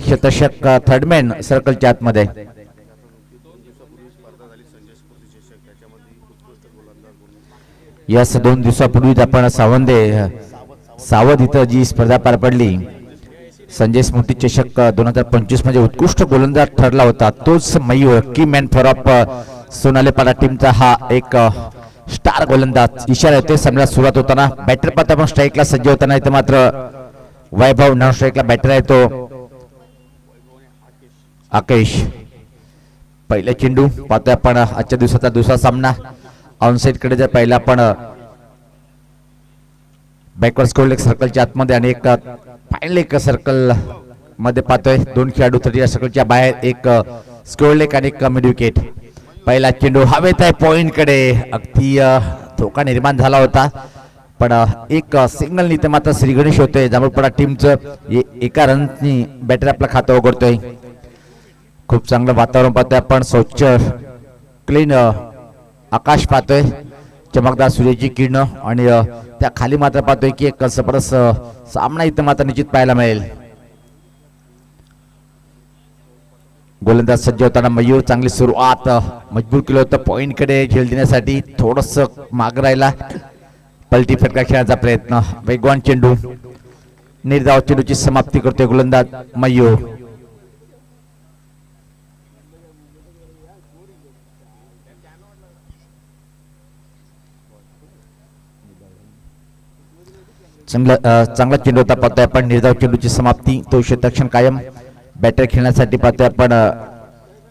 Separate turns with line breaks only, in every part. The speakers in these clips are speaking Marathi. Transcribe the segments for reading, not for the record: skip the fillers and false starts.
शतक थर्डमॅन सर्कलच्या आतमध्ये. यास 2 दिवसापूर्वीच आपण सावध इथं जी स्पर्धा पार पडली, संजय स्मृती चषक 2025 मध्ये उत्कृष्ट गोलंदाज ठरला होता. तोच मयूर की मॅन फॉर ऑफ सोनालीपाडा टीमचा हा एक स्टार गोलंदाज. इशारा येतोय सामन्याला सुरुवात होताना. बॅटर पाहता आपण स्ट्राईकला सज्ज होताना इथं मात्र वैभव नॉन स्ट्राईकला बॅटर आहे तो आकेश. पहिला चेंडू पाहतोय आपण. आजच्या दिवसाचा दुसरा सामना ऑनसाइड कडे जर पहिला आपण बॅकवर्ड स्कोर लेग सर्कलच्या आतमध्ये आणि एक फायनल एक सर्कल मध्ये पाहतोय. 2 खेळाडू 30 सर्कलच्या बाहेर, एक स्कोर लेग आणि एक मिड विकेट. पहिला चेंडू हवेत आहे पॉइंट कडे. अगदी धोका निर्माण झाला होता पण एक सिंगल नीते मात्र श्री गणेश होतोय. जांभूळपाडा टीमचं एका रननी बॅटर आपलं खातं उघडतोय. खूप चांगलं वातावरण पाहतोय आपण. स्वच्छ क्लीन आकाश पाहतोय, चमकदार सूर्याची किरण आणि त्या खाली मात्र पाहतोय की एक जबरदस्त सामना इथं मात्र निश्चित पाहायला मिळेल. गोलंदाज सज्ज होताना मयूर. चांगली सुरुवात, मजबूर केलं होतं पॉइंट कडे झेल देण्यासाठी. थोडस माग राहिला, पलटी फटका खेळण्याचा प्रयत्न. वेगवान चेंडू, निर्धाव चेंडूची समाप्ती करतोय गोलंदाज मयूर. चांगला चेंडू होता पाहतोय आपण. निर्धाव चेंडूची समाप्ती, तो क्षेत्ररक्षण कायम. बॅटर खेळण्यासाठी पाहतोय आपण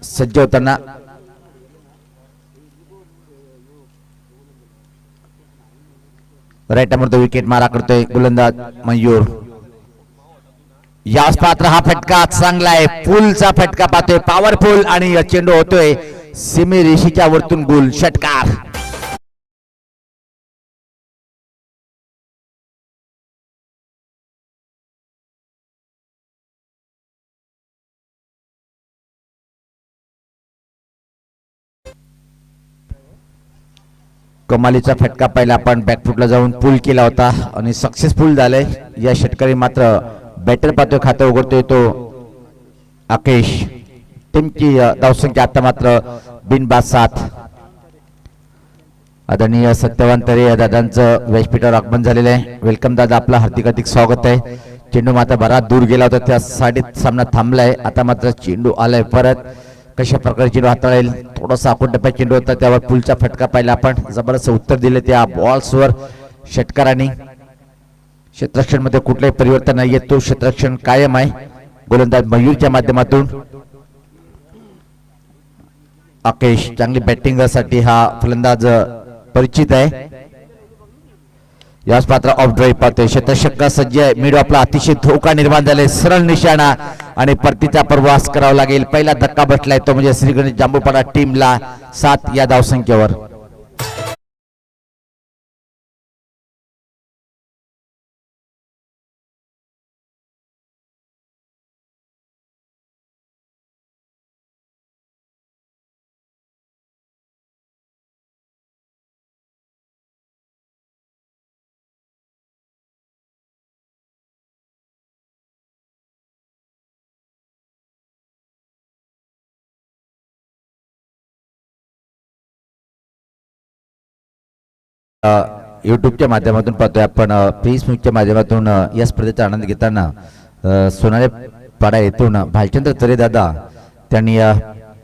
सज्ज होताना. राईट मध्ये विकेट मारा करतोय गोलंदाज मयूर. याच पात्र हा फटका चांगला आहे, फुलचा फटका पाहतोय, पॉवरफुल आणि चेंडू होतोय सीमे रेषेच्या वरतून गोल. षटकार. कमालीचा फटका पहिला आपण बॅकफुटला जाऊन पुल केला होता आणि सक्सेसफुल झालंय. या षटकारी मात्र बॅटर पाहतोय खातं उघडतोय तो आकेश. टीमची धावसंख्या आता मात्र बिनबाद 7. आदरणीय सत्यवान तरे दादांचं व्यासपीठावर आगमन झालेलं आहे. वेलकम दादा, आपलं हार्दिक स्वागत आहे. चेंडू मात्र बराच दूर गेला होता, त्यासाठी सामना थांबलाय. आता मात्र चेंडू आलाय परत. कशा प्रकारे चेंडू हाताळेल, थोडासा आखून टप्प्यात चेंडू होता, त्यावर पुलचा फटका पाहिला आपण. जबरदस्त उत्तर दिले त्या बॉल्सवर षटकारांनी. क्षेत्ररक्षण मध्ये कुठलंही परिवर्तन नाहीये, तो क्षेत्ररक्षण कायम आहे. गोलंदाज मयूरच्या माध्यमातून आकेश. चांगली बॅटिंग साठी हा फलंदाज परिचित आहे. याच पात्र ऑफ ड्राईव्ह पाहतोय. शतषटका सज्ज आहे. मिड ऑफला अतिशय धोका निर्माण झाले. सरळ निशाणा आणि परतीचा प्रवास करावा लागेल. पहिला धक्का बसलाय तो म्हणजे श्री गणेश जांभूळपाडा टीमला 7 या धावसंख्येवर. युट्यूबच्या माध्यमातून पाहतोय आपण. फेसबुकच्या माध्यमातून या स्पर्धेचा आनंद घेताना सोनालीपाडा येथून भालचंद्र तरे दादा त्यांनी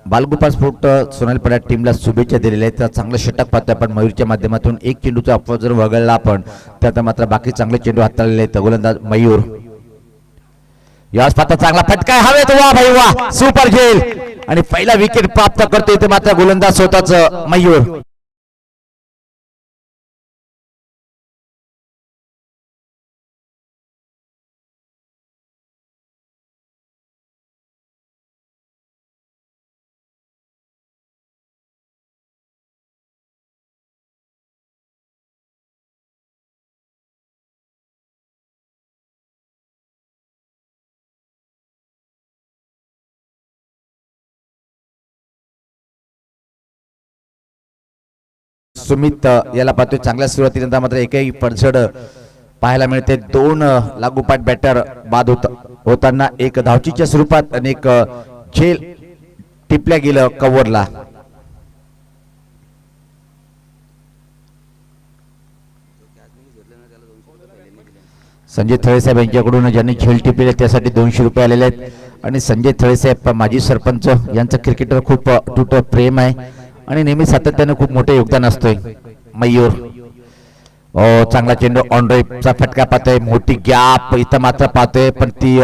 बालगोपाल स्पोर्ट सोनालीपाडा टीमला शुभेच्छा दिलेल्या आहेत. चांगलं षटक पाहतोय आपण मयूरच्या माध्यमातून. एक चेंडूचा अपवाद जर वगळला आपण त्यात मात्र बाकी चांगले चेंडू हाताळलेले आहेत गोलंदाज मयूर. याच पात्र चांगला फटका हवेत. वा भाई वा, सुपर झेल आणि पहिला विकेट प्राप्त करतो इथे मात्र गोलंदाज स्वतःच मयूर. सुमित याला पाहतोय. चांगल्या सुरुवातीनंतर मात्र एकही पडझड पाहायला मिळते. 2 लागोपाठ बॅटर बाद होत होताना एक धावचीच्या स्वरूपात आणि एक झेल टिपल्या गेलं कव्हरला. संजय थळेसाहेब यांच्याकडून ज्यांनी झेल टिपले त्यासाठी 200 रुपये आलेले आहेत आणि संजय थळेसाहेब माजी सरपंच यांचं क्रिकेटवर खूप अतूट प्रेम आहे आणि नेहमी सातत्याने खूप मोठे योगदान असतोय. मयूर चांगला चेंडू ऑन ड्राईव्हचा फटका पाहतोय. मोठी गॅप इथं मात्र पाहतोय पण ती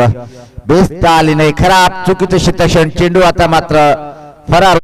बेस्ता आली नाही. खराब चुकीचं क्षेत्रक्षण. चेंडू आता मात्र फरार.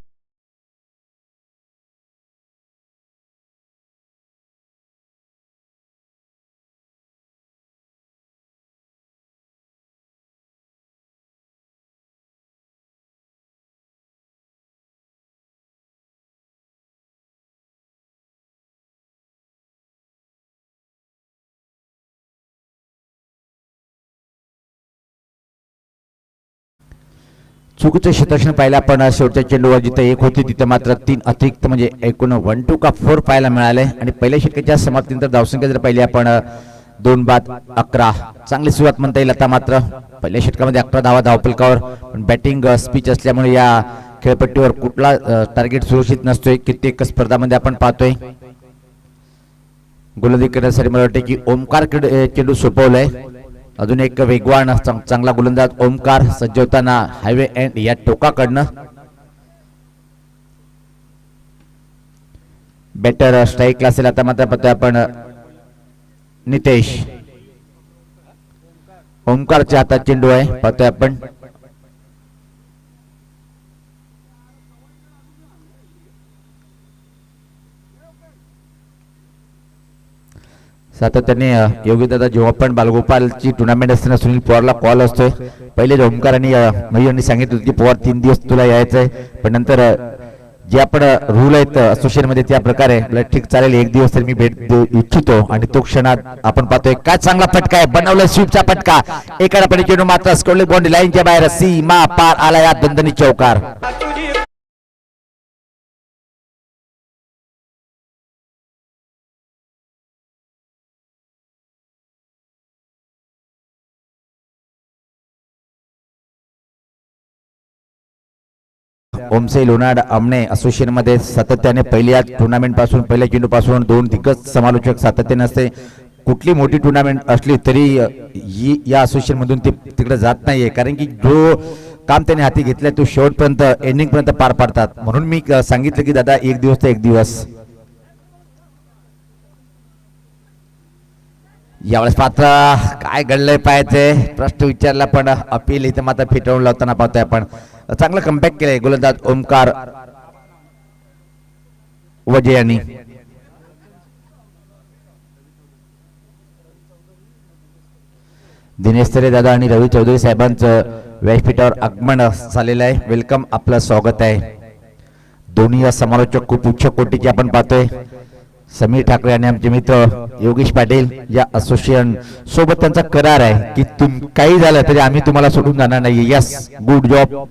चुकीचं क्षेत्रक्षण पाहिलं आपण शेवटच्या चेंडूवर जिथे 1 होती तिथे मात्र 3 अतिरिक्त म्हणजे एकूण 1 2 का 4 पाहायला मिळाले आणि पहिल्या षटकाच्या समाप्तीनंतर धावसंख्या जर पाहिली आपण 2 बाद 11. चांगली सुरुवात म्हणता येईल. आता मात्र पहिल्या षटकामध्ये 11 धावा धावफलकावर पण बॅटिंग स्पीच असल्यामुळे या खेळपट्टीवर कुठला टार्गेट सुरक्षित नसतोय. कित्येक स्पर्धामध्ये आपण पाहतोय. गोलंदाजी करण्यासाठी मला वाटते की ओमकार चेंडू सोपवलाय. अजून एक वेगवान चांगला गोलंदाज ओमकार सज्ज होताना हायवे एंड या टोकाकडनं बेटर स्ट्राईक असेल. आता मात्र पाहतोय आपण नितेश. ओमकारच्या हातात चेंडू आहे. पाहतोय आपण सातत्याने योगीदादा जेव्हा पण बालगोपालची टुर्नामेंट असताना सुनील पवारला कॉल असतोय. पहिले ओमकार आणि मयूर यांनी सांगितलं की पवार 3 दिवस तुला यायचंय पण नंतर जे आपण रूल आहेत असोसिएशन मध्ये त्या प्रकारे ठीक चालेल 1 दिवस तर मी भेट देऊ इच्छितो आणि तो क्षणात आपण पाहतोय काय चांगला फटका आहे. बनवलाय स्वीपचा फटका. एका पडी चेंडू मात्र स्कोरली बाउंड्री लाईनच्या बाहेर सीमा पार आला. या दणदणी चौकार. ओमसे लोणाड आमने असोसिएशन मध्ये सातत्याने पहिल्या टुर्नामेंट पासून पहिल्या चेंडू पासून 2 दिग्गज समालोचक सातत्याने असते. कुठली मोठी टुर्नामेंट असली तरी या असोसिएशन मधून ते तिकडे जात नाहीये कारण की जो काम त्याने हाती घेतलंय तो शेवटपर्यंत एंडिंग पर्यंत पार पाडतात. म्हणून मी सांगितलं की दादा 1 दिवस तर 1 दिवस. यावेळेस पात्र काय घडलंय पाहायचंय. प्रश्न विचारला पण अपील इथे मात्र फिटवून लावताना पाहतोय आपण. चांगला कमबॅक केलाय गोलंदाज ओमकार वजे यांनी. दिनेश तरे दादा आणि रवी चौधरी साहेबांचं व्यासपीठावर आगमन झालेलं आहे. वेलकम, आपलं स्वागत आहे. दोन्ही समालोचक खूप उच्च कोटीचे आपण पाहतोय. समीर ठाकरे आणि आमचे मित्र योगेश पाटील या असोसिएशन सोबत त्यांचा करार आहे की काही झालं तरी आम्ही तुम्हाला सोडून जाणार नाही. Yes, good job.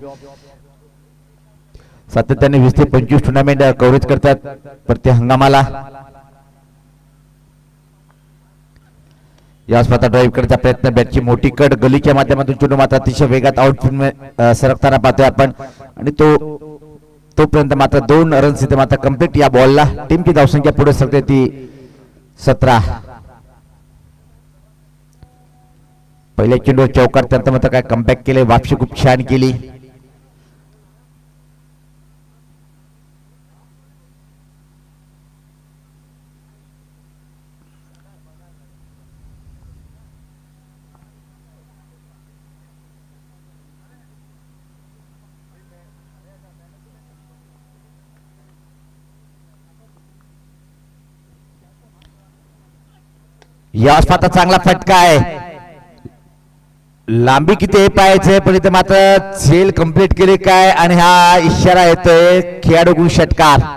सातत्याने 20 ते 25 टुर्नामेंट कव्हरेज करतात प्रत्येक हंगामाला. या स्पर्धा ड्राईव्ह करण्याचा प्रयत्न. बॅटची मोठी कट गलीच्या माध्यमातून चेंडू मात्र अतिशय वेगात आउटफील्ड सरकताना पाहतोय आपण आणि तोपर्यंत मात्र 2 रन्स इथे मात्र कंप्लीट या बॉलला. टीमची धावसंख्या पुढे सरकते ती 17. पहिल्या चेंडूवर चौकार त्यानंतर मात्र काय कमबॅक केले. वापसी खूप छान केली. या स्पर्धा चांगला फटका आहे. लांबी किती हे पाहायचंय पण इथे मात्र झेल कंप्लीट केली काय आणि हा इशारा येतोय खेळाडू षटकार.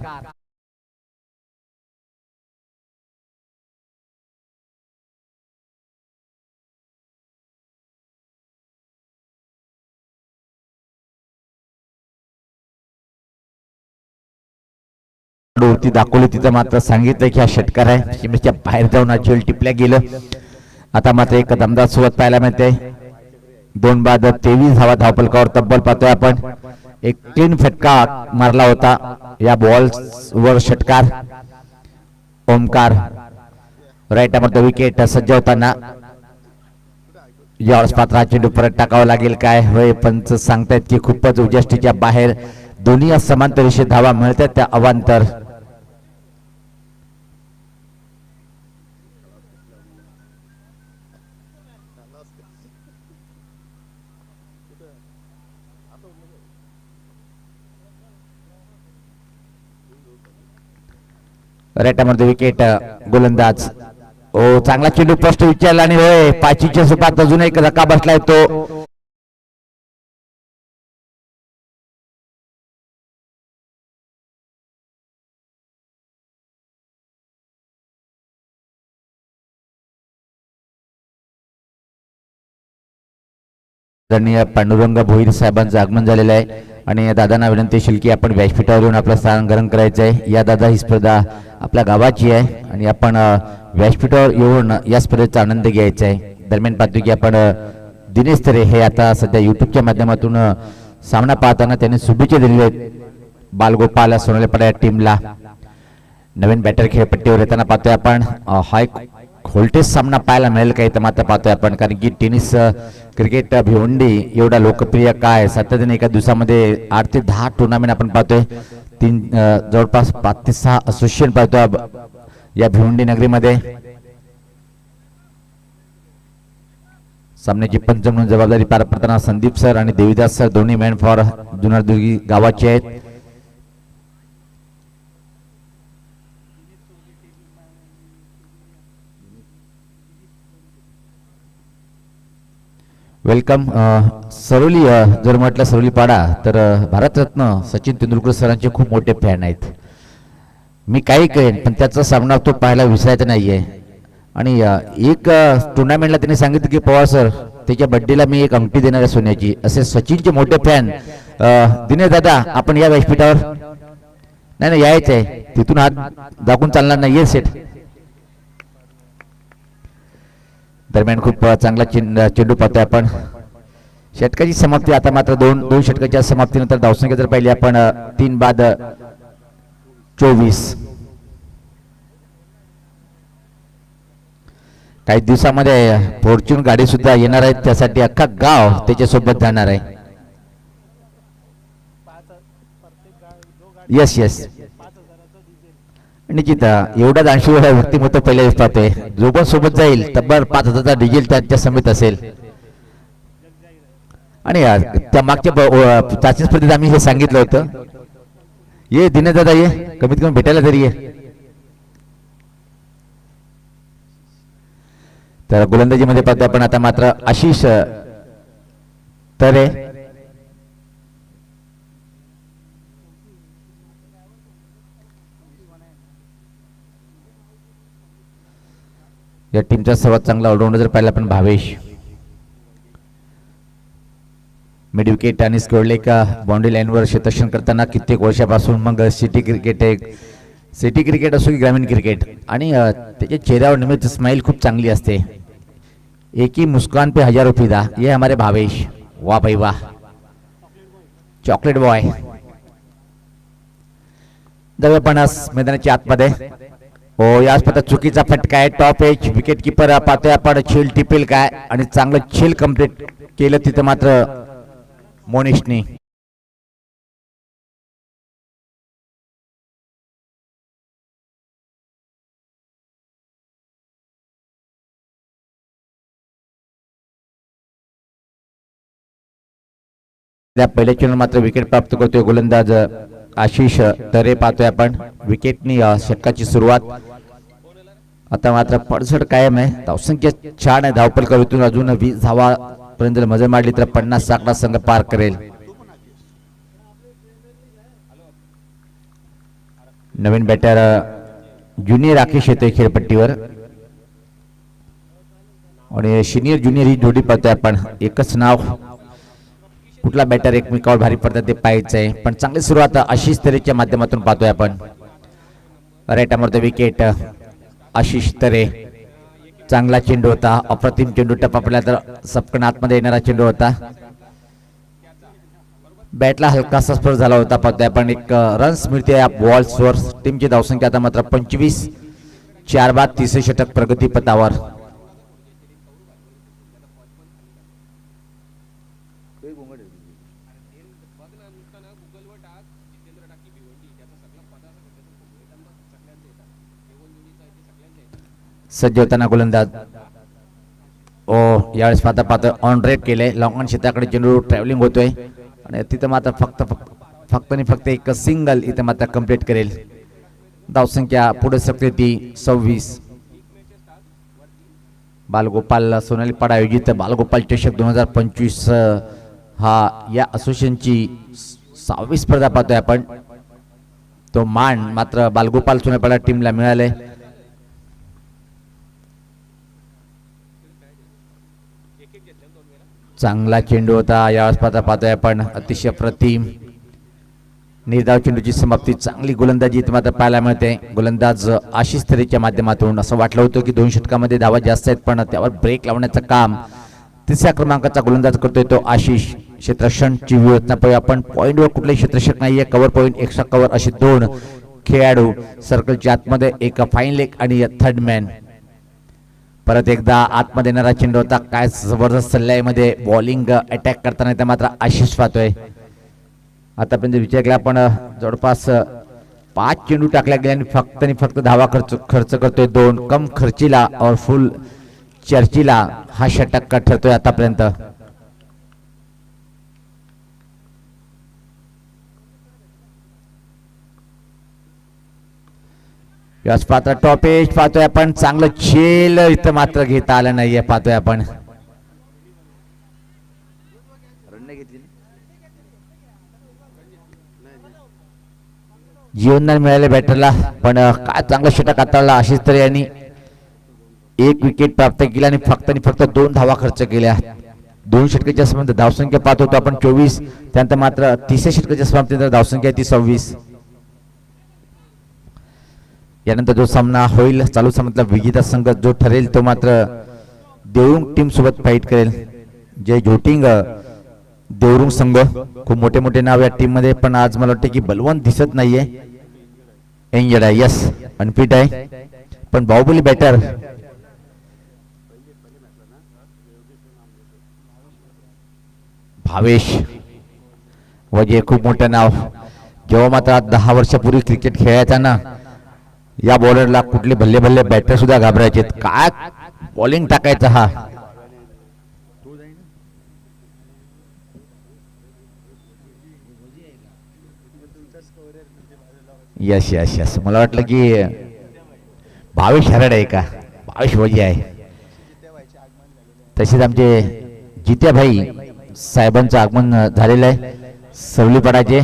वरती दाखवली तिथं मात्र सांगितलं की हा षटकार आहे. सीमेच्या बाहेर जाऊन झेल टिपल्या गेलं. आता मात्र एक दमदार सुरुवात पाहायला मिळते. 2 बाद 23 धावा धावफलकावर तब्बल पाहतोय आपण. एक क्लीन फटका मारला होता या बॉल वर. षटकार ओमकार राईट मध्ये विकेट सज्ज होताना यावेळेस पात्र चेंडू परत टाकावा लागेल. काय होय पंच सांगतायत की खूपच उजेष्टीच्या बाहेर दोन्ही समांतर रेषेत धावा मिळतात त्या अवांतर. रेटामध्ये विकेट गोलंदाज. ओ चांगला चेंडू स्पष्ट विचारला आणि होय पाचीच्या सुपात अजून एक धक्का बसलाय तो. पांडुरंग भोईर साहेबांचं आगमन झालेलं आहे आणि दादांना विनंती असेल की आपण व्यासपीठावर येऊन आपलं स्थान ग्रहण करायचं आहे. या दादा ही स्पर्धा आपल्या गावाची आहे आणि आपण व्यासपीठावर येऊन या स्पर्धेचा आनंद घ्यायचा आहे. दरम्यान पाहतो की आपण दिनेश तरे हे आता सध्या युट्यूबच्या माध्यमातून सामना पाहताना त्यांनी शुभेच्छा दिलेल्या आहेत बालगोपाल सोनाली पाडा टीमला. नवीन बॅटर खेळपट्टीवर येताना पाहतोय आपण. हा एक व्होल्टेज सामना पाहायला मिळेल काही तर मात्र पाहतोय आपण, कारण की टेनिस क्रिकेट भिवंडी एवढा लोकप्रिय काय सातत्याने एका दिवसामध्ये 8 ते 10 टुर्नामेंट आपण पाहतोय. जवळपास 5 ते 6 असोसिएशन पाहतोय या भिवंडी नगरीमध्ये. सामन्याची पंच म्हणून जबाबदारी पार पडताना संदीप सर आणि देवीदास सर दोन्ही मॅन फॉर जुनारदुर्गी गावाचे आहेत. वेलकम. सरोली जर म्हटलं सरोली पाडा तर भारतरत्न सचिन तेंडुलकर सरांचे खूप मोठे फॅन आहेत. मी काही कळेन पण त्याचा सामना तो पाहायला विसरायचा नाहीये. आणि एक टुर्नामेंटला त्यांनी सांगितलं की पवार सर त्याच्या बड्डेला मी एक अंगठी देणार आहे सोन्याची. असे सचिनचे मोठे फॅन. दिनेश दादा आपण या व्यासपीठावर. नाही नाही यायचं आहे, तिथून हात दाखवून चालणार नाहीये सेट. दरम्यान खूप चांगला चेंडू पाहतोय आपण. षटकाची समाप्ती आता मात्र दोन षटकाच्या समाप्तीनंतर धावसंख्या जर पाहिली आपण 3 बाद 24. काही दिवसामध्ये फॉर्च्यून गाडी सुद्धा येणार आहे, त्यासाठी अख्खा गाव त्याच्यासोबत जाणार आहे. येस येस निश्चित एवढा 80 व्यक्तिमत्व पहिल्या पाहतोय. जो पण सोबत जाईल तब्बल 5000चा डिझेल त्यांच्या समेत असेल. आणि त्या मागच्या चाचणी स्पर्धेत आम्ही हे सांगितलं होतं. ये दिनेश दादा ये, कमीत कमी भेटायला तरी ये. तर गोलंदाजीमध्ये पाहतो आपण आता मात्र आशिष तरे. या टीमचा सर्वात चांगला ऑलराऊंडर जर पाहिला आपण भावेश. मिड विकेट आणि स्क्वेअर लेग बाउंड्री लाईनवर क्षेत्ररक्षण करताना कित्येक वर्षापासून. मग सिटी क्रिकेट असो की ग्रामीण क्रिकेट, आणि त्याच्या चेहऱ्यावर नेहमीच स्माइल खूप चांगली असते. एक ही मुस्कान पे हजारों फिदा, ये हमारे भावेश. वाह भाई वाह, चॉकलेट बॉय. जाऊया पण मैदानाच्या आतमध्ये. हो या स्पर्धेत चुकीचा फटका आहे. टॉप एज विकेट किपर पाहतोय आपण. छेल टिपेल काय, आणि चांगलं छेल कंप्लीट केलं तिथं मात्र मोनिशनी. पहिल्या चेंडू मात्र विकेट प्राप्त करतोय गोलंदाज आशिष तरे पाहतोय आपण. विकेटनी षटकाची सुरुवात. आता मात्र पडझड कायम आहे. धावसंख्या छान आहे. धावफलकावरीतून अजून 20 धावा पर्यंत मजा मारली तर 50 आकडा संघ पार करेल. नवीन बॅटर ज्युनियर राकेश येतोय खेळपट्टीवर, आणि सिनियर ज्युनियर ही जोडी पाहतोय आपण. एकच नाव, कुठला बॅटर एकमेकावर भारी पडतात ते पाहायचं आहे. पण चांगली सुरुवात आशिष तरेच्या माध्यमातून पाहतोय आपण. राईट अमरतो विकेट आशिष तरे. चांगला चेंडू होता, अप्रतिम चेंडू टपापला तर सपकन आतमध्ये येणारा चेंडू होता. बॅटला हलकासा स्पर्श झाला होता. पाहतोय आपण एक रन्स मिळते या बॉल्सवर. टीमची धावसंख्या आता मात्र 25. 4 बाद, तिसरे षटक प्रगती पथावर. सज्ज होताना गोलंदाज यावेळेस पाहता ऑन रेट केले. लॉंग ऑन क्षेत्राकडे चेंडू ट्रॅव्हलिंग होतोय आणि तिथं मात्र फक्त एक सिंगल इथं मात्र कंप्लीट करेल. धावसंख्या पुढे सकते ती 26. बालगोपाल सोनाली पाडा आयोजित बालगोपाल चषक 2025 हा या असोसिएशनची 6वी स्पर्धा पाहतोय आपण. तो मान मात्र बालगोपाल सोनाली पाडा टीमला मिळाले. चांगला चेंडू होता. यावेळेस पाहतोय आपण अतिशय प्रतिम निर्धाव चेंडूची समाप्ती. चांगली गोलंदाजी इथे मात्र पाहायला मिळते. गोलंदाज आशिष थरेच्या माध्यमातून. असं वाटलं होतं की 2 षटकामध्ये धावा जास्त आहेत, पण त्यावर ब्रेक लावण्याचं काम 3ऱ्या क्रमांकाचा गोलंदाज करतोय तो आशिष. क्षेत्ररक्षणची व्यवस्था पाहूया आपण. पॉईंटवर कुठलाही क्षेत्ररक्षक नाहीये. कव्हर पॉईंट, एक्स्ट्रा कव्हर असे 2 खेळाडू सर्कलच्या आतमध्ये. एक फाईन लेग आणि थर्ड मॅन. परत एकदा आतमध्ये येणारा चेंडू होता. काय जबरदस्त सल्ल्यामध्ये बॉलिंग अटॅक करताना त्या मात्र आशिष पाहतोय. आतापर्यंत विचार केला आपण जवळपास 5 चेंडू टाकल्या गेल्या आणि फक्त धावा खर्च करतोय 2. कम खर्चीला और फुल चर्चीला हा षटक ठरतोय आतापर्यंत. याच पात्र टॉपेज पाहतोय आपण. चांगलं झेल इथं मात्र घेता आलं नाहीये. पाहतोय आपण जीवनदान मिळाले बॅटरला, पण काय चांगलं षटक हाताळला आशिष थरे यांनी. 1 विकेट प्राप्त केला आणि फक्त 2 धावा खर्च केल्या. 2 षटकाच्या समाप्ती धावसंख्या पाहत होतो आपण 24. त्यानंतर मात्र 3ऱ्या षटकाच्या समाप्तीनंतर धावसंख्या ती 26. यानंतर जो सामना होईल चालू सामन्यातला विजेता संघ जो ठरेल तो मात्र देवरुंग टीम सोबत फाईट करेल. जे झोटिंग देवरुंग संघ, खूप मोठे नाव या टीम मध्ये, पण आज मला वाटतं की बलवंत दिसत नाहीये. एंजड आहे, यस अनफिट आहे, पण बाहुबली बॅटर भावेश वजे खूप मोठं नाव. जेव्हा मात्र 10 वर्षापूर्वी क्रिकेट खेळायचा ना, या बॉलरला कुठले भल्ले बॅटर सुद्धा घाबरायचे. काय बॉलिंग टाकायचा हा. यस यस यस मला वाटलं की भावेश हरड आहे का. भावेश वजे आहे. तसेच आमचे जित्याभाई साहेबांचं आगमन झालेलं आहे सवलीपाडाचे.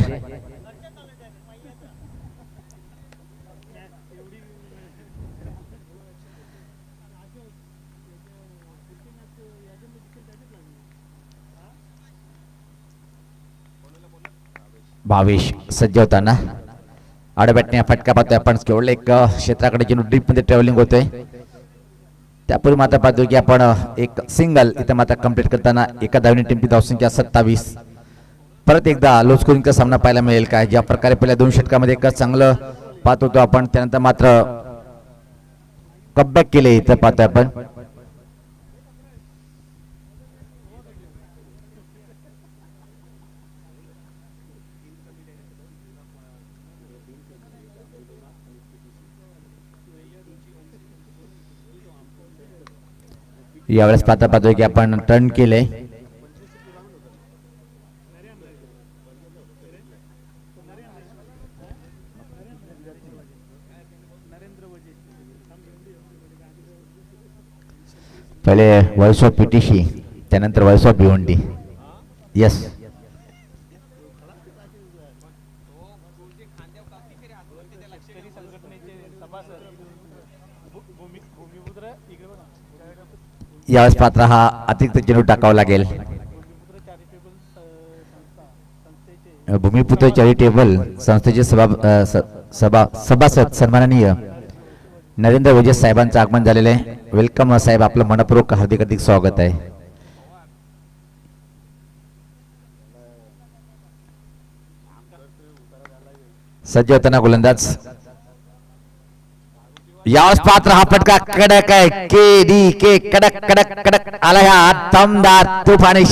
भावेश सज्ज होताना आडबॅटने फटका पाहतोय आपण. केवळ एक क्षेत्राकडे चेंडू ड्रीप मध्ये ट्रॅव्हलिंग होतोय. त्यापूर्वी मात्र पाहतोय की आपण एक सिंगल इथं मात्र कंप्लीट करताना एका धावने टीमची धावसंख्या 27. परत एकदा लो स्कोरिंगचा सामना पाहायला मिळेल काय. ज्या प्रकारे पहिल्या 2 षटकामध्ये एक चांगलं पाहत होतो आपण, त्यानंतर मात्र कमबॅक केले इथं पाहतोय आपण. यावेळेस पाहतोय की आपण टर्न केले. पहिले वॉइस ऑफ पीटीसी, त्यानंतर वॉइस ऑफ भिवंडी. यस यावेळेस पात्र हा अतिरिक्त चेंडू टाकावा लागेल. भूमिपुत्र चॅरिटेबल संस्थेचे सभासद सन्माननीय नरेंद्र वैद्य साहेबांचं आगमन झालेलं आहे. वेलकम साहेब, आपलं मनपूर्वक हार्दिक हार्दिक स्वागत आहे. सज्ज होताना गोलंदाज यावेळेस पात्र हा फटका कडक आहे. के डी के कडक कडक कडक आला ह्या दमदार तुफानी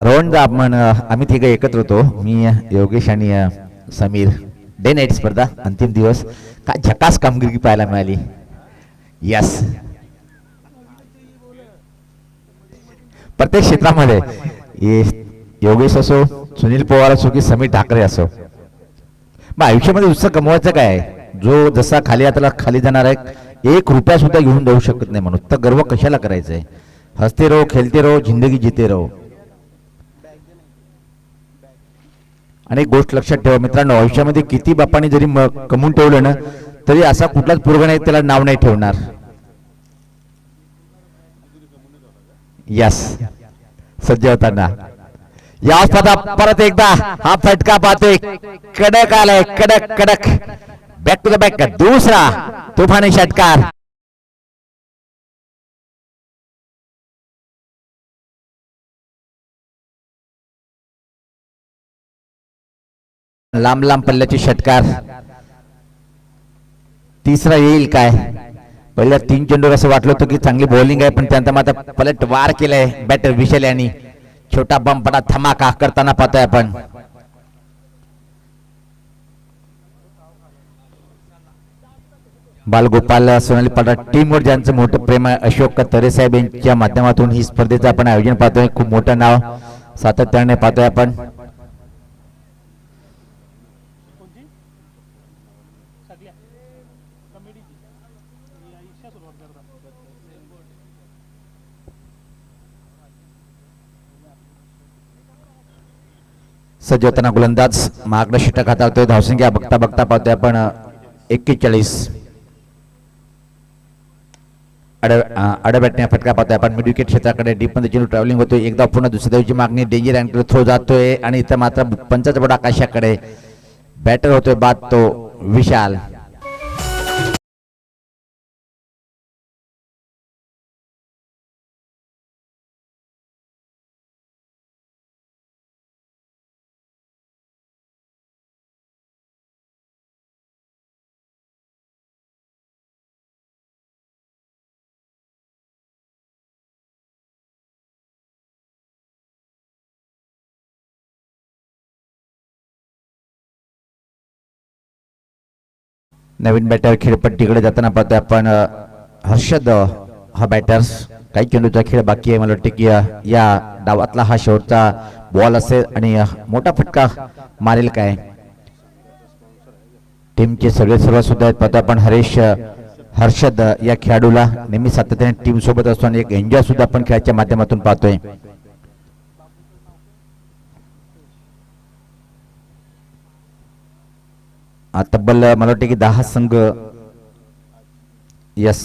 रोहन आपण आम्ही तिघे एकत्र होतो. मी योगेश आणि समीर. डे नाईट स्पर्धा अंतिम दिवस. काय झकास कामगिरी पाहायला मिळाली. यस, प्रत्येक क्षेत्रामध्ये योगेश असो, सुनील पवार असो की समीर ठाकरे असो, मग आयुष्यामध्ये उत्साह कमवायचं काय आहे? जो जसा खाली आता खाली जाणार आहे, 1 रुपया सुद्धा घेऊन जाऊ शकत नाही. म्हणून तर गर्व कशाला करायचं आहे? हसते रहो, खेळते रहो, जिंदगी जीते रहो. आणि एक गोष्ट लक्षात ठेवा मित्रांनो, आयुष्यामध्ये किती बापाने जरी कमवून ठेवलं ना, तरी असा कुठलाच पोरगा नाही त्याला नाव नाही ठेवणार. यस, सज्ज होताना या स्पर्धा परत एकदा हा फटका पाहतोय. कडक आलाय, कडक कडक. बॅक टू द बॅक, दुसरा तुफानी षटकार. लांब लांब पल्ल्याचे षटकार. तिसरा येईल काय? पहिल्या 3 चेंडूवर असं वाटलं होतं की चांगली बॉलिंग आहे, पण त्यानंतर मात्र पलट वार केलाय बॅटर विशाल यांनी. छोटा बम बडा धमाका करताना पाहतोय आपण. बालगोपाल सोनाली पाटा टीमवर ज्यांचं मोठं प्रेम आहे, अशोक तरे साहेब यांच्या माध्यमातून ही स्पर्धेचं आपण आयोजन पाहतोय. खूप मोठं नाव सातत्याने पाहतोय आपण. सज्ज होताना गोलंदाज मागणं षटक हाताळतोय. धावसंख्या बघता बघता पाहतोय आपण 41. अडबॅटने फटका पाहतोय आपण. मिड विकेट क्षेत्राकडे डीप मध्ये चेंडू ट्रॅव्हलिंग होतोय. एकदा पुन्हा दुसऱ्या दिवशी मागणी डेंजर अँगल थ्रो जातोय आणि इथं मात्र पंचाचा बोट आकाशाकडे. बॅटर होतोय बाद तो विशाल. नवीन बॅटर खेळपट्टीकडे जाताना पाहतोय आपण हर्षद हा बॅटर्स. काही चेंडूचा खेळ बाकी आहे. मला वाटते की या डावातला हा शेवटचा बॉल असेल आणि मोठा फटका मारेल काय? टीमचे सगळे सर्व सुद्धा आहेत पाहतो आपण. हर्षद या खेळाडूला नेहमी सातत्याने टीम सोबत असतो आणि एक एन्जॉय सुद्धा आपण खेळाच्या माध्यमातून पाहतोय. तब्बल मला वाटते की 10 संघ. यस,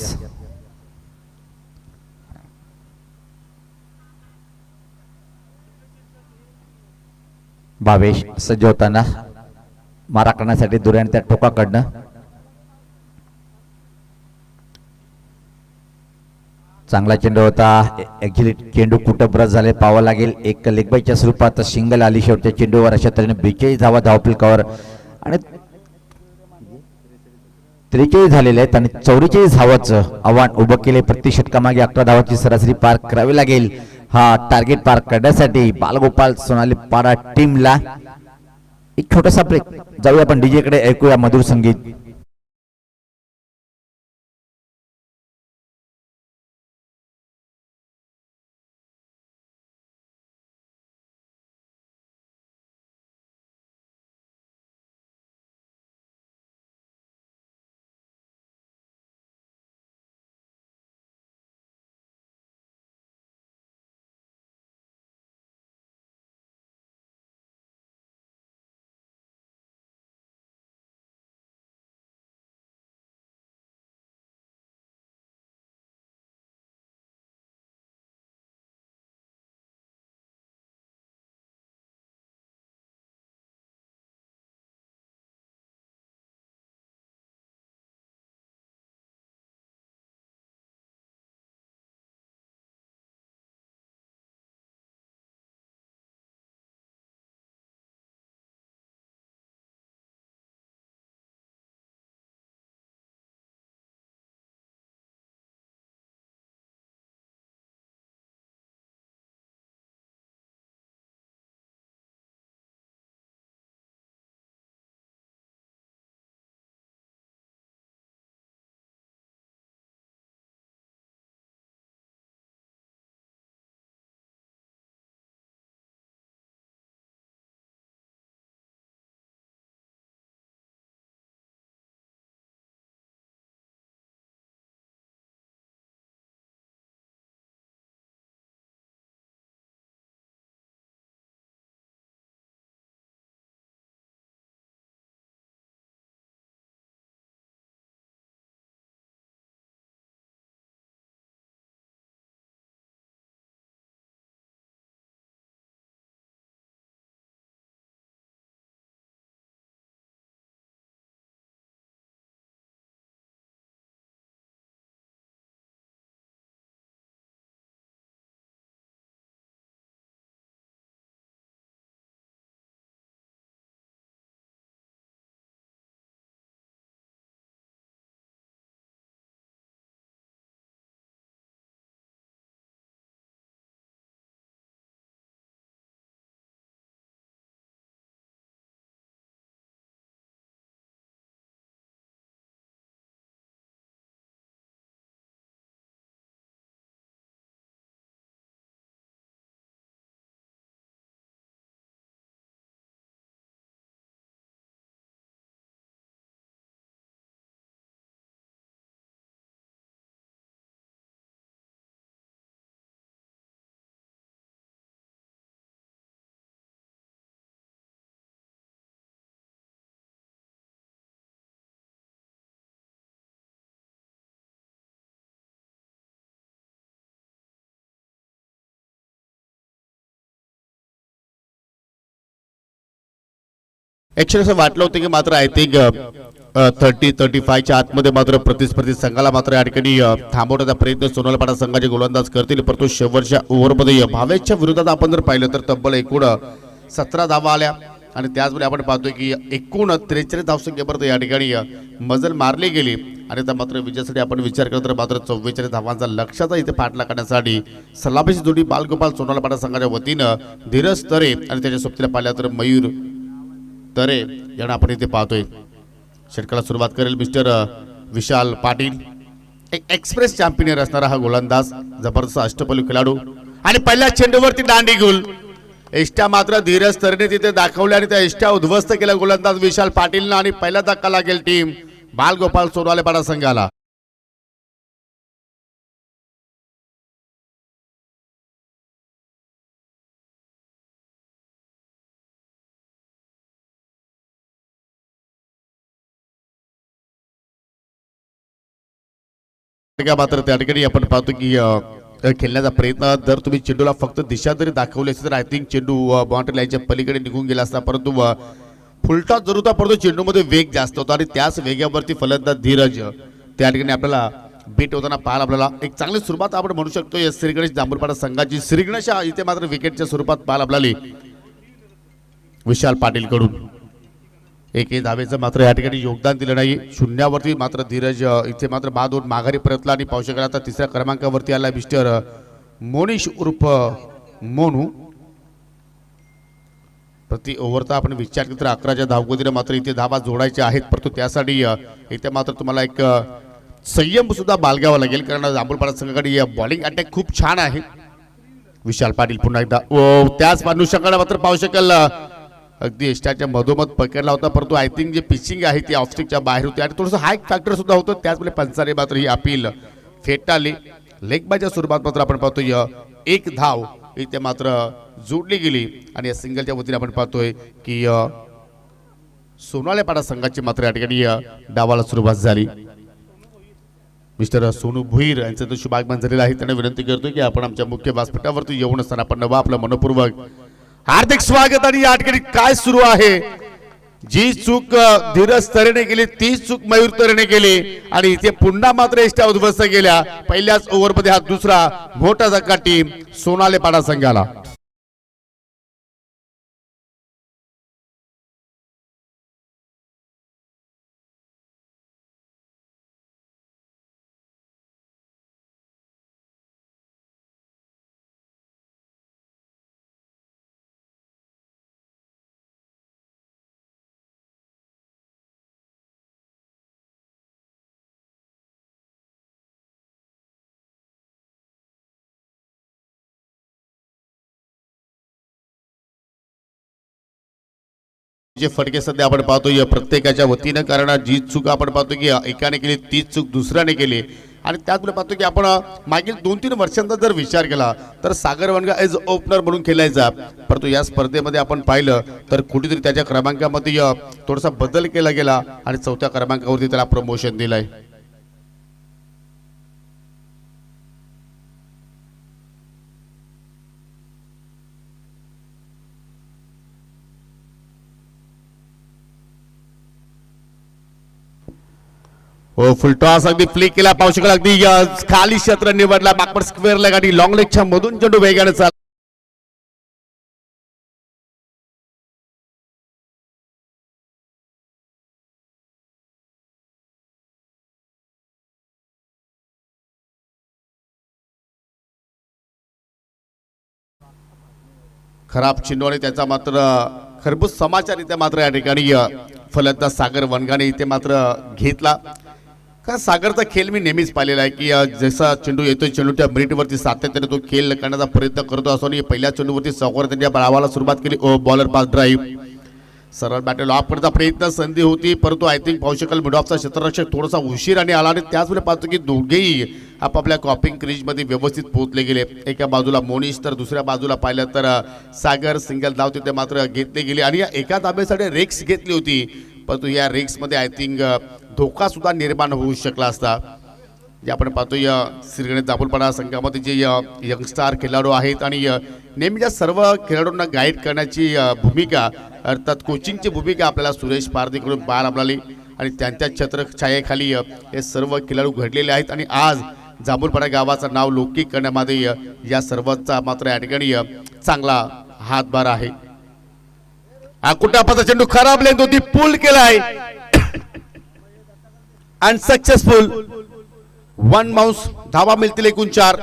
भावेश सज्ज होताना मारा करण्यासाठी दुर्यान त्या टोकाकडनं. चांगला चेंडू होता. ऍक्च्युली चेंडू कुठं ब्रश झाले पाहावं लागेल. एक लेगबाईच्या स्वरूपात सिंगल आली शेवटच्या चेंडूवर. अशा तऱ्हेने 42 धावा धावफलकावर आणि 43 झालेले आहेत आणि 44 धावाचं आव्हान उभं केले. प्रति षटकामागे 11 धावाची सरासरी पार करावी लागेल हा टार्गेट पार करण्यासाठी बालगोपाल सोनाली पाडा टीमला. एक छोटासा ब्रेक. जाऊया आपण डीजे कडे, ऐकूया मधुर संगीत.
ऍक्च्युअली असं वाटलं होतं की मात्र आय थिंक 30-35च्या आतमध्ये मात्र प्रतिस्पर्धी संघाला मात्र या ठिकाणी थांबवण्याचा प्रयत्न सोनाली पाडा संघाचे गोलंदाज करतील, परंतु शेवटच्या ओव्हरमध्ये भावेशच्या विरोधात आपण जर पाहिलं तर तब्बल एकूण 17 धावा आल्या आणि त्याचवेळी आपण पाहतोय की एकूण 43 धावसंख्येपर्यंत या ठिकाणी मजल मारली गेली आणि त्या मात्र विजयासाठी आपण विचार केला तर मात्र 44 धावांचा लक्ष्याचा इथे पाठलाग करण्यासाठी सलामीची जोडी बालगोपाल सोनाली पाडा संघाच्या वतीनं धीरज तरे आणि त्याच्या सोबतीला पाहिल्या तर मयूर तरे यांना आपण इथे पाहतोय. षटकाला सुरुवात करेल मिस्टर विशाल पाटील, एक एक्सप्रेस चॅम्पियन असणारा हा गोलंदाज, जबरदस्त अष्टपैलू खेळाडू आणि पहिल्या चेंडूवरती दांडी गुल. एष्ट्या मात्र धीरज तरेने तिथे दाखवल्या आणि त्या एष्ट्या उद्ध्वस्त केल्या गोलंदाज विशाल पाटीलनं आणि पहिला धक्का लागेल टीम बालगोपाल सोनाली पाडा संघाला. मात्र त्या ठिकाणी आपण पाहतो की खेळण्याचा प्रयत्न जर तुम्ही चेंडूला फक्त दिशा जरी दाखवली असती तर आय थिंक चेंडू बाउंड्री लाईनच्या पलीकडे निघून गेला असता, परंतु फुलटॉस जरूर होता परंतु चेंडूमध्ये वेग जास्त होता आणि त्याच वेगावरती फलंदाज धीरज त्या ठिकाणी आपल्याला बीट होताना पाहायला आपल्याला एक चांगली सुरुवात आपण म्हणू शकतो या श्री गणेश जांभूळपाडा संघाची. श्री गणेश इथे मात्र विकेटच्या स्वरूपात पाहायला आपल्याला विशाल पाटील कडून एकही धावेचं मात्र या ठिकाणी योगदान दिलं नाही. शून्यावरती मात्र धीरज इथे मात्र बाद होऊन माघारी परतला आणि पाहू शकाल आता तिसऱ्या क्रमांकावरती आला मिस्टर मोनिश उर्फ मोनू. प्रति ओव्हरचा आपण विचार केला तर 11च्या धावगतीने मात्र इथे धावा जोडायच्या आहेत, परंतु त्यासाठी इथे मात्र तुम्हाला एक संयम सुद्धा बाळगावा लागेल कारण जांभूळपाडा संघाकडे बॉलिंग अटॅक खूप छान आहे. विशाल पाटील पुन्हा एकदा त्याच अनुषंगाने मात्र पाहू शकाल अगदी एस्टाच्या मधोमध पकडला होता, परंतु आय थिंक जे पिचिंग आहे ती ऑफस्टिकच्या बाहेर होती आणि थोडंसं हाय फॅक्टर सुद्धा होतं. त्याचवेळी पंचाने मात्र ही अपील फेटाळली. लेग बायच्या स्वरूपात मात्र आपण पाहतोय एक धाव इथे मात्र जोडली गेली आणि या सिंगलच्या वतीने आपण पाहतोय की सोनाली पाडा संघाची मात्र या ठिकाणी डावाला सुरुवात झाली. मिस्टर सोनू भुईर यांचं तो शुभागमन झालेलं आहे. त्यांना विनंती करतोय की आपण आमच्या मुख्य व्यासपीठावरती येऊन असताना आपण नवा आपलं मनपूर्वक हार्दिक स्वागत. आणि या ठिकाणी काय सुरू आहे, जी चूक धीरज तरेने केली तीच चूक मयूर तरेने केली आणि इथे पुन्हा मात्र एष्ट्या उद्ध्वस्त गेल्या. पहिल्याच ओव्हरमध्ये हा दुसरा मोठा धक्का टीम सोनाली पाडा संघाला. जे फटके सध्या आपण पाहतोय प्रत्येकाच्या वतीनं, कारण जी चूक आपण पाहतो की एकाने केली तीच चूक दुसऱ्याने केली आणि त्याचमुळे पाहतो की आपण मागील 2-3 वर्षांचा जर विचार केला तर सागर वनगा एज ओपनर म्हणून खेळायचा, परंतु या स्पर्धेमध्ये आपण पाहिलं तर कुठेतरी त्याच्या क्रमांकामध्ये थोडासा बदल केला गेला आणि 4थ्या क्रमांकावरती त्याला प्रमोशन दिलंय. फुल टॉस अगदी फ्लिक केला, पाहू शकाल अगदी खाली क्षेत्र निवडला, बॅकवर्ड स्क्वेअर लेग आणि लॉंग लेगच्या मधून चेंडू वेगाने चालला. खराब चेंडू आणि त्याचा मात्र खरबूज समाचार इथे मात्र या ठिकाणी फलंदाज सागर वनगाने इथे मात्र घेतला. का सागरचा खेळ मी नेहमीच पाहिलेला आहे की जसा चेंडू येतोय चेंडूच्या मिनिटवरती सातत्याने तो खेळ करण्याचा प्रयत्न करतो असो आणि पहिल्या चेंडूवरती सागर त्यांच्या डावाला सुरुवात केली. बॉलर पास ड्राईव्ह सरळ बॅटर लॉक करण्याचा प्रयत्न संधी होती, परंतु आय थिंक पाहू शकाल मिड ऑफचा क्षेत्ररक्षक थोडासा उशिराने आला आणि त्याच वेळेला पाहतो की दोघेही आपापल्या कॉपिंग क्रीजमध्ये व्यवस्थित पोहोचले गेले. एका बाजूला मोनिश तर दुसऱ्या बाजूला पाहिलं तर सागर. सिंगल धाव तिथे मात्र घेतली गेली आणि या एका धाब्यासाठी रेक्स घेतली होती, परंतु या रेक्समध्ये आय थिंक धोका सुद्धा निर्माण होऊ शकला असता. जे आपण पाहतोय श्रीगणेश दाभोलपाडा संघामध्ये जे यंगस्टार खेळाडू आहेत आणि नेहमीच्या सर्व खेळाडूंना गाईड करण्याची भूमिका अर्थात कोचिंगची भूमिका आपल्याला सुरेश पारधीकडून पाहायला मिळाली आणि त्यांच्या छत्रछायेखाली हे सर्व खेळाडू घडलेले आहेत आणि आज जांभूलपाडा गावाचं नाव लौकिक करण्यामध्ये या सर्वांचा मात्र या ठिकाणी चांगला हातभार आहे. कुटापाचा चेंडू खराब लेंथ होती, पूल केलाय अनसक्सेसफुल. 1 बाउन्स, धावा मिळतील एकूण 4.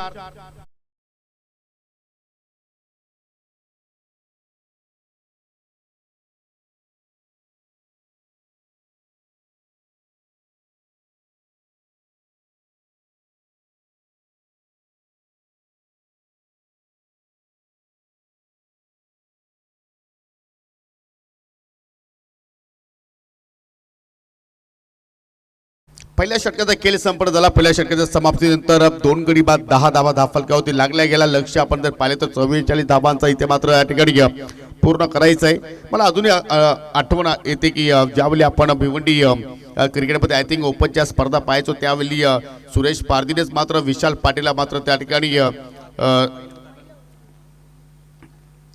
पहिल्या षटकाचा खेळ संपन्न झाला. पहिल्या षटकाच्या समाप्तीनंतर 2 गडी बाद 10 धावा धाफलकावरती लागल्या गेला. लक्ष आपण जर पाहिले तर 44 धावांचा इथे मात्र या ठिकाणी पूर्ण करायचं आहे. मला अजूनही आठवण येते की ज्यावेळी आपण भिवंडी क्रिकेटमध्ये आय थिंक ओपनच्या स्पर्धा पाहायचो त्यावेळी सुरेश पारधीनेच मात्र विशाल पाटीलला मात्र त्या ठिकाणी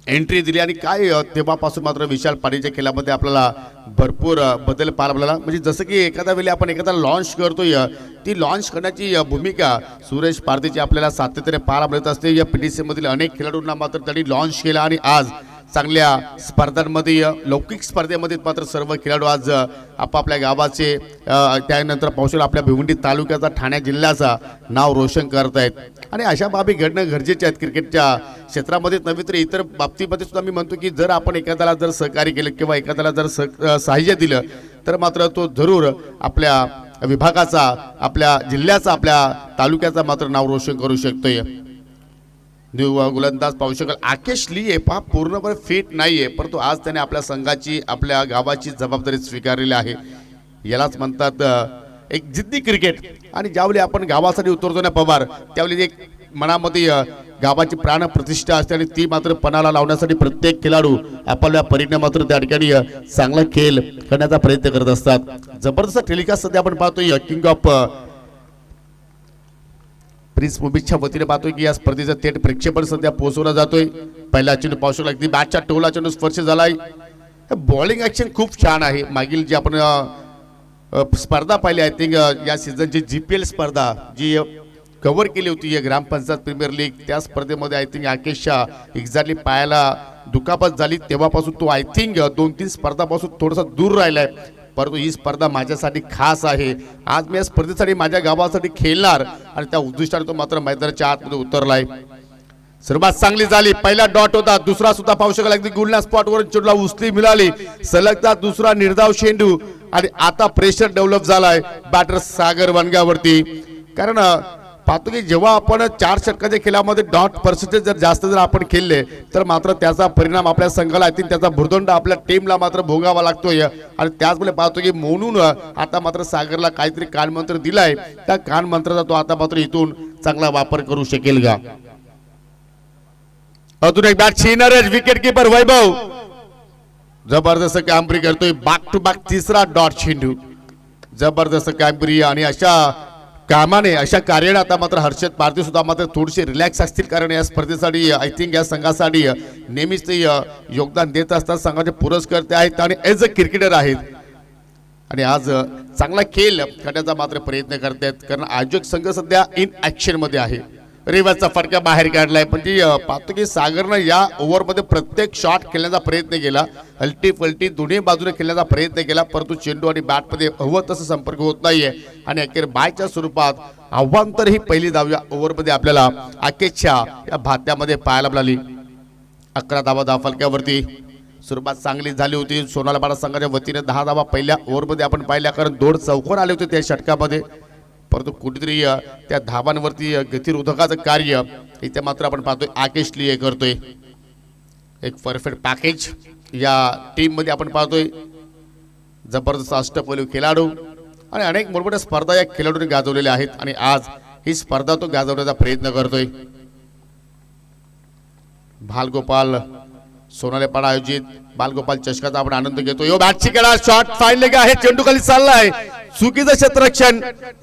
एंट्री दिली आणि काय तेव्हापासून मात्र विशाल पाटीलच्या खेळामध्ये आपल्याला भरपूर बदल पाहायला मिळाला. म्हणजे जसं की एखाद्या वेळी आपण एखादा लॉन्च करतोय ती लॉन्च करण्याची भूमिका सुरेश पारधीची आपल्याला सातत्याने पाहायला मिळत असते. या PTC मधील अनेक खेळाडूंना मात्र त्यांनी लॉन्च केला आणि आज चांगल्या स्पर्धांमध्ये लौकिक स्पर्धेमध्ये मात्र सर्व खेळाडू आज आपापल्या गावाचे त्यानंतर पावसाळ्यात आपल्या भिवंडी तालुक्याचा ठाणे जिल्ह्याचा नाव रोशन करत आहेत आणि अशा बाबी घडणं गरजेचे आहेत क्रिकेटच्या क्षेत्रामध्ये नव्हे तर इतर बाबतीमध्ये सुद्धा. मी म्हणतो की जर आपण एखाद्याला जर सहकार्य केलं किंवा एखाद्याला जर सहाय्य दिलं तर मात्र तो जरूर आपल्या विभागाचा, आपल्या जिल्ह्याचा, आपल्या तालुक्याचा मात्र नाव रोशन करू शकतोय. गोलंदाज पाहू शकाल आकेश लिये पहा पूर्णपणे फिट नाहीये परंतु आज त्याने आपल्या संघाची, आपल्या गावाची जबाबदारी स्वीकारलेली आहे. यालाच म्हणतात एक जिद्दी क्रिकेट. आणि ज्यावेळी आपण गावासाठी उतरतो ना पवार त्यावेळी एक मनामध्ये गावाची प्राण प्रतिष्ठा असते आणि ती मात्र पणाला लावण्यासाठी प्रत्येक खेळाडू आपल्या परीने मात्र त्या ठिकाणी चांगला खेळ करण्याचा प्रयत्न करत असतात. जबरदस्त टेलिकास्ट सध्या आपण पाहतोय किंग ऑफ प्रिन्स मुंबईच्या वतीने पाहतोय की या स्पर्धेचं थेट प्रक्षेपण सध्या पोहोचवला जातोय. पहिला चेंडू पाहू शकला अगदी बॅटच्या टोला चेंडू स्पर्श झालाय. बॉलिंग ऍक्शन खूप छान आहे. मागील जी आपण स्पर्धा पाहिली आय थिंक या सीझनची GPL स्पर्धा जी कव्हर केली होती ग्रामपंचायत प्रीमियर लीग त्या स्पर्धेमध्ये आय थिंक आकेशच्या एक्झॅक्टली पायाला दुखापत झाली. तेव्हापासून तो आय थिंक 2-3 स्पर्धापासून थोडासा दूर राहिलाय परंतु ही स्पर्धा माझ्यासाठी खास आहे. आज मी या स्पर्धेसाठी माझ्या गावासाठी खेळणार आणि त्या उद्दिष्टाने तो मात्र मैदानाच्या आतमध्ये उतरलाय. सुरुवात चांगली झाली. पहिला डॉट होता, दुसरा सुद्धा पाहू शकाल अगदी गुलना स्पॉटवरून चेंडूला उचली मिळाली. सलगता दुसरा निर्धाव चेंडू आणि आता प्रेशर डेव्हलप झालाय बॅटर सागर वनगावरती. कारण पाहतो की जेव्हा आपण 4 षटकाच्या खेळामध्ये डॉट पर्सेंटेज जर जास्त जर आपण खेळले तर मात्र त्याचा परिणाम आपल्या संघाला येतील, त्याचा भुर्दंड आपल्या टीमला मात्र भोगावा लागतोय. आणि त्याचमुळे पाहतो की म्हणून आता मात्र सागरला काहीतरी कानमंत्र दिलाय. त्या कानमंत्राचा तो आता मात्र इथून चांगला वापर करू शकेल का. अजून एक बॅट शिनर विकेट कीपर वैभव जबरदस्त कामगिरी करतोय. बॅक टू बॅक तिसरा डॉट चेंडू, जबरदस्त कामगिरी. आणि अशा कामाने, अशा कार्याने आता मात्र हर्षद पारधी सुद्धा मात्र थोडीशी रिलॅक्स असतील कारण या स्पर्धेसाठी आय थिंक या संघासाठी नेहमीच ते योगदान देत असतात. संघाचे पुरस्कर्ते आहेत आणि एज अ क्रिकेटर आहेत आणि आज चांगला खेळ करण्याचा मात्र प्रयत्न करतायत कारण आयोजक संघ सध्या इन ऍक्शन मध्ये आहे. रिव्हर्सचा फटका बाहेर काढलाय पण ती पाहतो की सागरनं या ओव्हरमध्ये प्रत्येक शॉट खेळण्याचा प्रयत्न केला, हलटी फलटी दोन्ही बाजूने खेळण्याचा प्रयत्न केला परंतु चेंडू आणि बॅटमध्ये हवं तसं संपर्क होत नाहीये आणि अखेर बायच्या स्वरूपात आव्हांतर ही पहिली धाव या ओव्हरमध्ये आपल्याला आकेशच्या या भात्यामध्ये पाहायला मिळाली. 11 धावा धावफलक्यावरती. सुरुवात चांगली झाली होती सोनालपाडा संघाच्या वतीने. 10 धावा पहिल्या ओव्हरमध्ये आपण पाहिल्या कारण 2 चौकोन आले होते त्या षटकामध्ये परंतु कुठेतरी त्या धावांवरती गतिरोधकाचं कार्य इथे मात्र आपण पाहतोय आकेश लिये करतोय. एक परफेक्ट पॅकेज या टीम मध्ये आपण पाहतोय. जबरदस्त अष्टपैलू खेळाडू आणि अनेक मोठमोठ्या स्पर्धा या खेळाडूंनी गाजवलेल्या आहेत आणि आज ही स्पर्धा तो गाजवण्याचा प्रयत्न करतोय. बालगोपाल सोनालेपाडा आयोजित बालगोपाल चषकाचा आपण आनंद घेतो. यो बॅटची कडा शॉट फाईन लेग आहे, चेंडू खाली चाललाय, चुकीचं क्षेत्ररक्षण,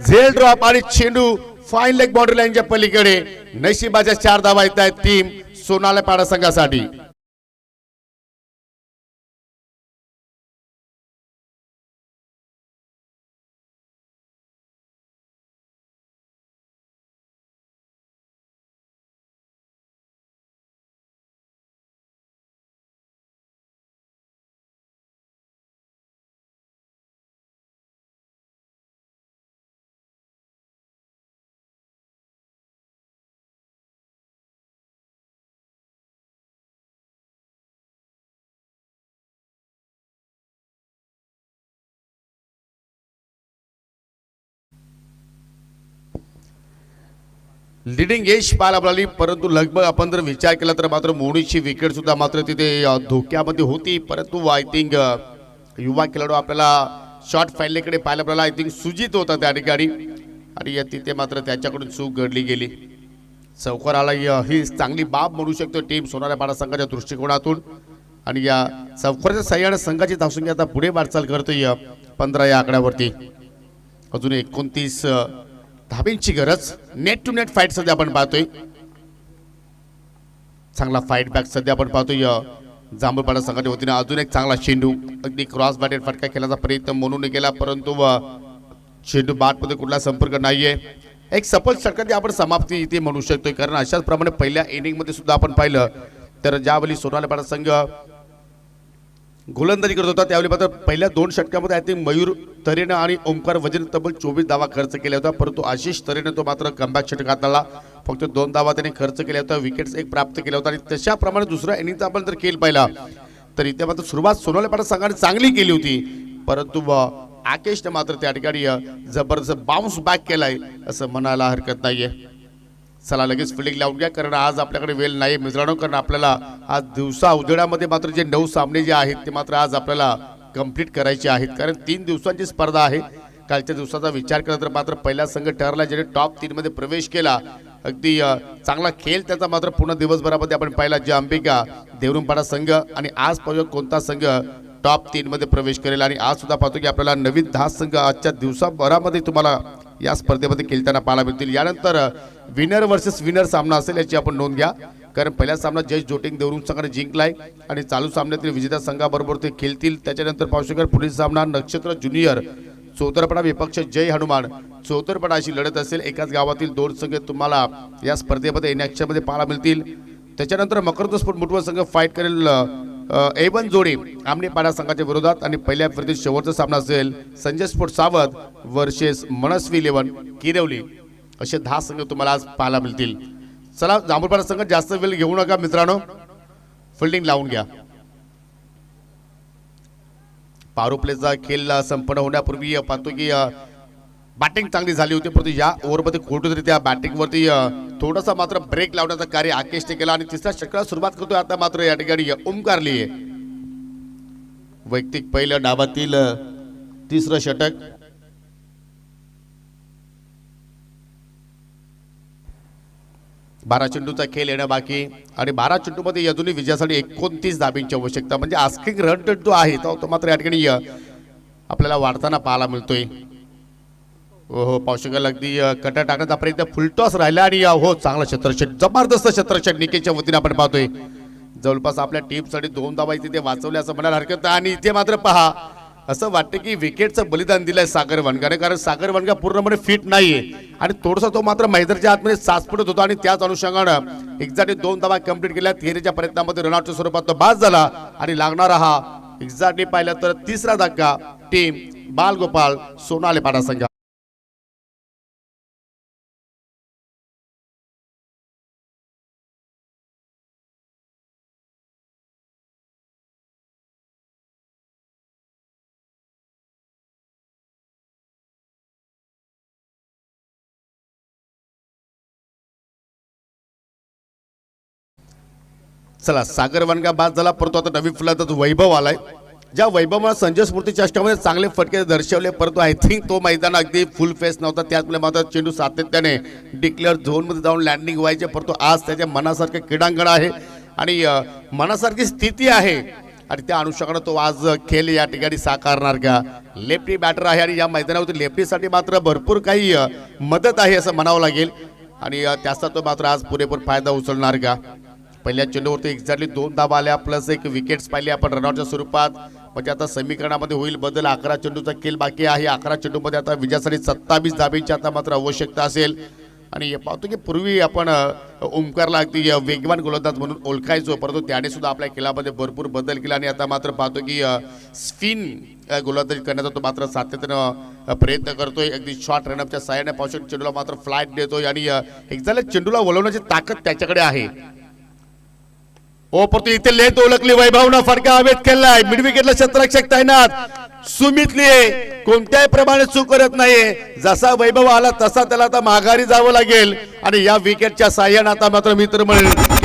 झेल ड्रॉप आणि चेंडू फाईन लेग बाउंड्री लाईनच्या पलीकडे नशिबाच्या 4 धावा येत आहेत टीम सोनालेपाडा संघासाठी. लीडिंग एज पाहायला मिळाली, परंतु लगभग आपण जर विचार केला तर मात्र मोनीची विकेट सुद्धा मात्र तिथे धोक्यामध्ये होती. परंतु आय थिंक युवा खेळाडू आपल्याला शॉर्ट फाईनलेकडे पाहायला मिळाला. आय थिंक सुजित होता त्या ठिकाणी आणि तिथे मात्र त्याच्याकडून चूक घडली गेली. चौकाराला ही चांगली बाब म्हणू शकतो टीम सोनालेपाडा संघाच्या दृष्टिकोनातून. आणि या चौकाराच्या सह्याने संघाची धावसंख्या आता पुढे वाटचाल करतोय 15 या आकड्यावरती. अजून 29 धाबींची गरज. नेट टू नेट फाईट सध्या आपण पाहतोय. चांगला फाईट बॅक सध्या आपण पाहतोय जांभूळपाडा संघाच्या वतीने. अजून एक चांगला चेंडू अगदी क्रॉस बॅटेड फटका खेळण्याचा प्रयत्न म्हणून केला, परंतु चेंडू बॅटमध्ये कुठला संपर्क नाहीये. एक सफल षटकाची आपण समाप्ती इथे म्हणू शकतोय, कारण अशाच प्रमाणे पहिल्या इनिंगमध्ये सुद्धा आपण पाहिलं तर ज्यावेळी सोनालेपाडा संघ गोलंदाजी करत होता त्यावेळी मात्र पहिल्या 2 षटकामध्ये आय थिंक मयूर तरेनं आणि ओंकार वजीर तब्बल 24 धावा खर्च केल्या होत्या, परंतु आशिष तरेनं तो मात्र कमबॅक षटकात आला. फक्त 2 धावा त्याने खर्च केल्या होत्या, विकेट्स 1 प्राप्त केल्या होत्या. आणि तशाप्रमाणे दुसऱ्या इनिंगचा आपण जर खेळ पाहिला तर इथे मात्र सुरुवात सोनालेपाडा संघाने चांगली केली होती, परंतु आकेशने मात्र त्या ठिकाणी जबरदस्त बाउन्स बॅक केलाय असं म्हणायला हरकत नाहीये. चला लगेच फिल्डिंग लावून घ्या, कारण आज आपल्याकडे वेळ नाही मित्रांनो. कारण आपल्याला आज दिवसा उजेडामध्ये मात्र जे 9 सामने जे आहेत ते मात्र आज आपल्याला कंप्लीट करायचे आहेत, कारण 3 दिवसांची स्पर्धा आहे. कालच्या दिवसाचा विचार केला तर मात्र पहिला संघ ठरला ज्याने टॉप 3 मध्ये प्रवेश केला. अगदी चांगला खेळ त्याचा मात्र पूर्ण दिवसभरामध्ये आपण पाहिला, जे अंबिका देवरुमपाडा संघ. आणि आज पाहूया कोणता संघ टॉप 3 मध्ये प्रवेश करेल. आणि आज सुद्धा पाहतो की आपल्याला नवीन 10 संघ आजच्या दिवसाभरामध्ये तुम्हाला या स्पर्धेमध्ये खेळताना पाहायला मिळतील. यानंतर विनर वर्सेस विनर सामना असेल याची आपण नोंद घ्या, कारण पहिला सामना जय जोटिंग देवरुम संघाने जिंकलाय आणि चालू सामन्यातील विजेता संघाबरोबर ते खेळतील. त्याच्यानंतर पाहू शकाल पुढील सामना नक्षत्र ज्युनियर चौतरपडा विपक्ष जय हनुमान चौतरपडा अशी लढत असेल. एकाच गावातील 2 संघ तुम्हाला या स्पर्धेमध्ये मध्ये पाहायला मिळतील. त्याच्यानंतर मकरंद स्पोर्ट मुठवा संघ फाईट करेल A1 जोडी आमनेपाडा संघाच्या विरोधात. आणि पहिल्या फेरीतील शेवटचा सामना असेल संजय स्पोर्ट सावध वर्सेस मनस्वी 11 किरवली. असे 10 संघ तुम्हाला आज पाहायला मिळतील. चला जांभूळपाडा संघ जास्त वेळ घेऊ नका मित्रांनो, फिल्डिंग लावून घ्या. पारो प्लेचा खेळ संपन्न होण्यापूर्वी पाहतो की बॅटिंग चांगली झाली होती, परंतु या ओव्हरमध्ये कुठेतरी त्या बॅटिंगवरती थोडासा मात्र ब्रेक लावण्याचं कार्य आकेशने केला. आणि तिसऱ्या षटकाला सुरुवात करतोय आता मात्र या ठिकाणी ओमकारली आहे. वैयक्तिक पहिल्या डावातील 3रं षटक. बारा चेंडूचा खेळ येणं बाकी आणि 12 चेंडूमध्ये अजूनही विजयासाठी 29 धाबींची आवश्यकता, म्हणजे आस्किंग रन रेट जो आहे तो मात्र या ठिकाणी आपल्याला वाढताना पाहायला मिळतोय. हो पावशेकल अगदी कटा टाकण्याचा प्रयत्न फुलटॉस राहिला आणि हो चांगला क्षेत्रक्षेट, जबरदस्त क्षेत्रक्षेट निकेशच्या वतीने आपण पाहतोय. जवळपास आपल्या टीमसाठी 2 धावा तिथे वाचवल्या असं म्हणायला हरकत नाही. आणि इथे मात्र पहा असं वाटतं की विकेटचं बलिदान दिलंय सागर वनगाने, कारण सागर वनगा पूर्णपणे फिट नाहीये आणि थोडासा तो मात्र मैदानाच्या आतमध्ये साचपडत होता. आणि त्याच अनुषंगानं एक्झॅक्टली 2 धावा कंप्लीट केल्या. थिअरीच्या प्रयत्नामध्ये रनआउटच्या स्वरूपात तो बाद झाला आणि लागणारा हा एक्झॅक्टली पाहिला तर 3रा धक्का टीम बालगोपाल सोनालेपाडा संघ. चला सागर वनगा बाद झाला, परंतु आता नवीन फुलाचा वैभव आलाय. ज्या वैभवाला संजय स्मृती चषकामध्ये चांगले फटके दर्शवले, परंतु आय थिंक तो मैदान अगदी फुल फेस नव्हता. त्याचमुळे मात्र चेंडू सातत्याने डिक्लेअर झोनमध्ये जाऊन लँडिंग व्हायचे, परंतु आज त्याच्या मनासारखे क्रीडांगण आहे आणि मनासारखी स्थिती आहे. आणि त्या अनुषंगाने तो आज खेळ या ठिकाणी साकारणार का. लेफ्टी बॅटर आहे आणि या मैदानावरती लेफ्टीसाठी मात्र भरपूर काही मदत आहे असं म्हणावं लागेल आणि त्याचा तो मात्र आज पुरेपूर फायदा उचलणार का. पहिल्या चेंडूवरती एक्झॅक्टली 2 धावा आल्या प्लस एक विकेट्स पाहिली आपण रनआउटच्या स्वरूपात. म्हणजे आता समीकरणामध्ये होईल बदल. 11 चेंडूचा खेळ बाकी आहे. 11 चेंडूमध्ये आता विजयासाठी 27 धाब्यांची आता मात्र आवश्यकता असेल आणि पाहतो की पूर्वी आपण ओमकारला अगदी वेगवान गोलंदाज म्हणून ओळखायचो, परंतु त्याने सुद्धा आपल्या खेळामध्ये भरपूर बदल केला आणि आता मात्र पाहतो की स्पिन गोलंदाजी करण्याचा तो मात्र सातत्यानं प्रयत्न करतोय. अगदी शॉर्ट रनअपच्या साहाय्याने पाहू शकतो चेंडूला मात्र फ्लाईट देतोय आणि एक्झॅक्टली चेंडूला वळवण्याची ताकद त्याच्याकडे आहे. ओ परंतु इथे लेट ओळखली वैभवनं फटका हवेत केलाय. मिड विकेटला क्षेत्ररक्षक तैनात. सुमितली कोणत्याही प्रमाणे चूक करत नाहीये. जसा वैभव आला तसा त्याला आता माघारी जावं लागेल आणि या विकेटच्या साह्याने आता मात्र मित्र म्हणेल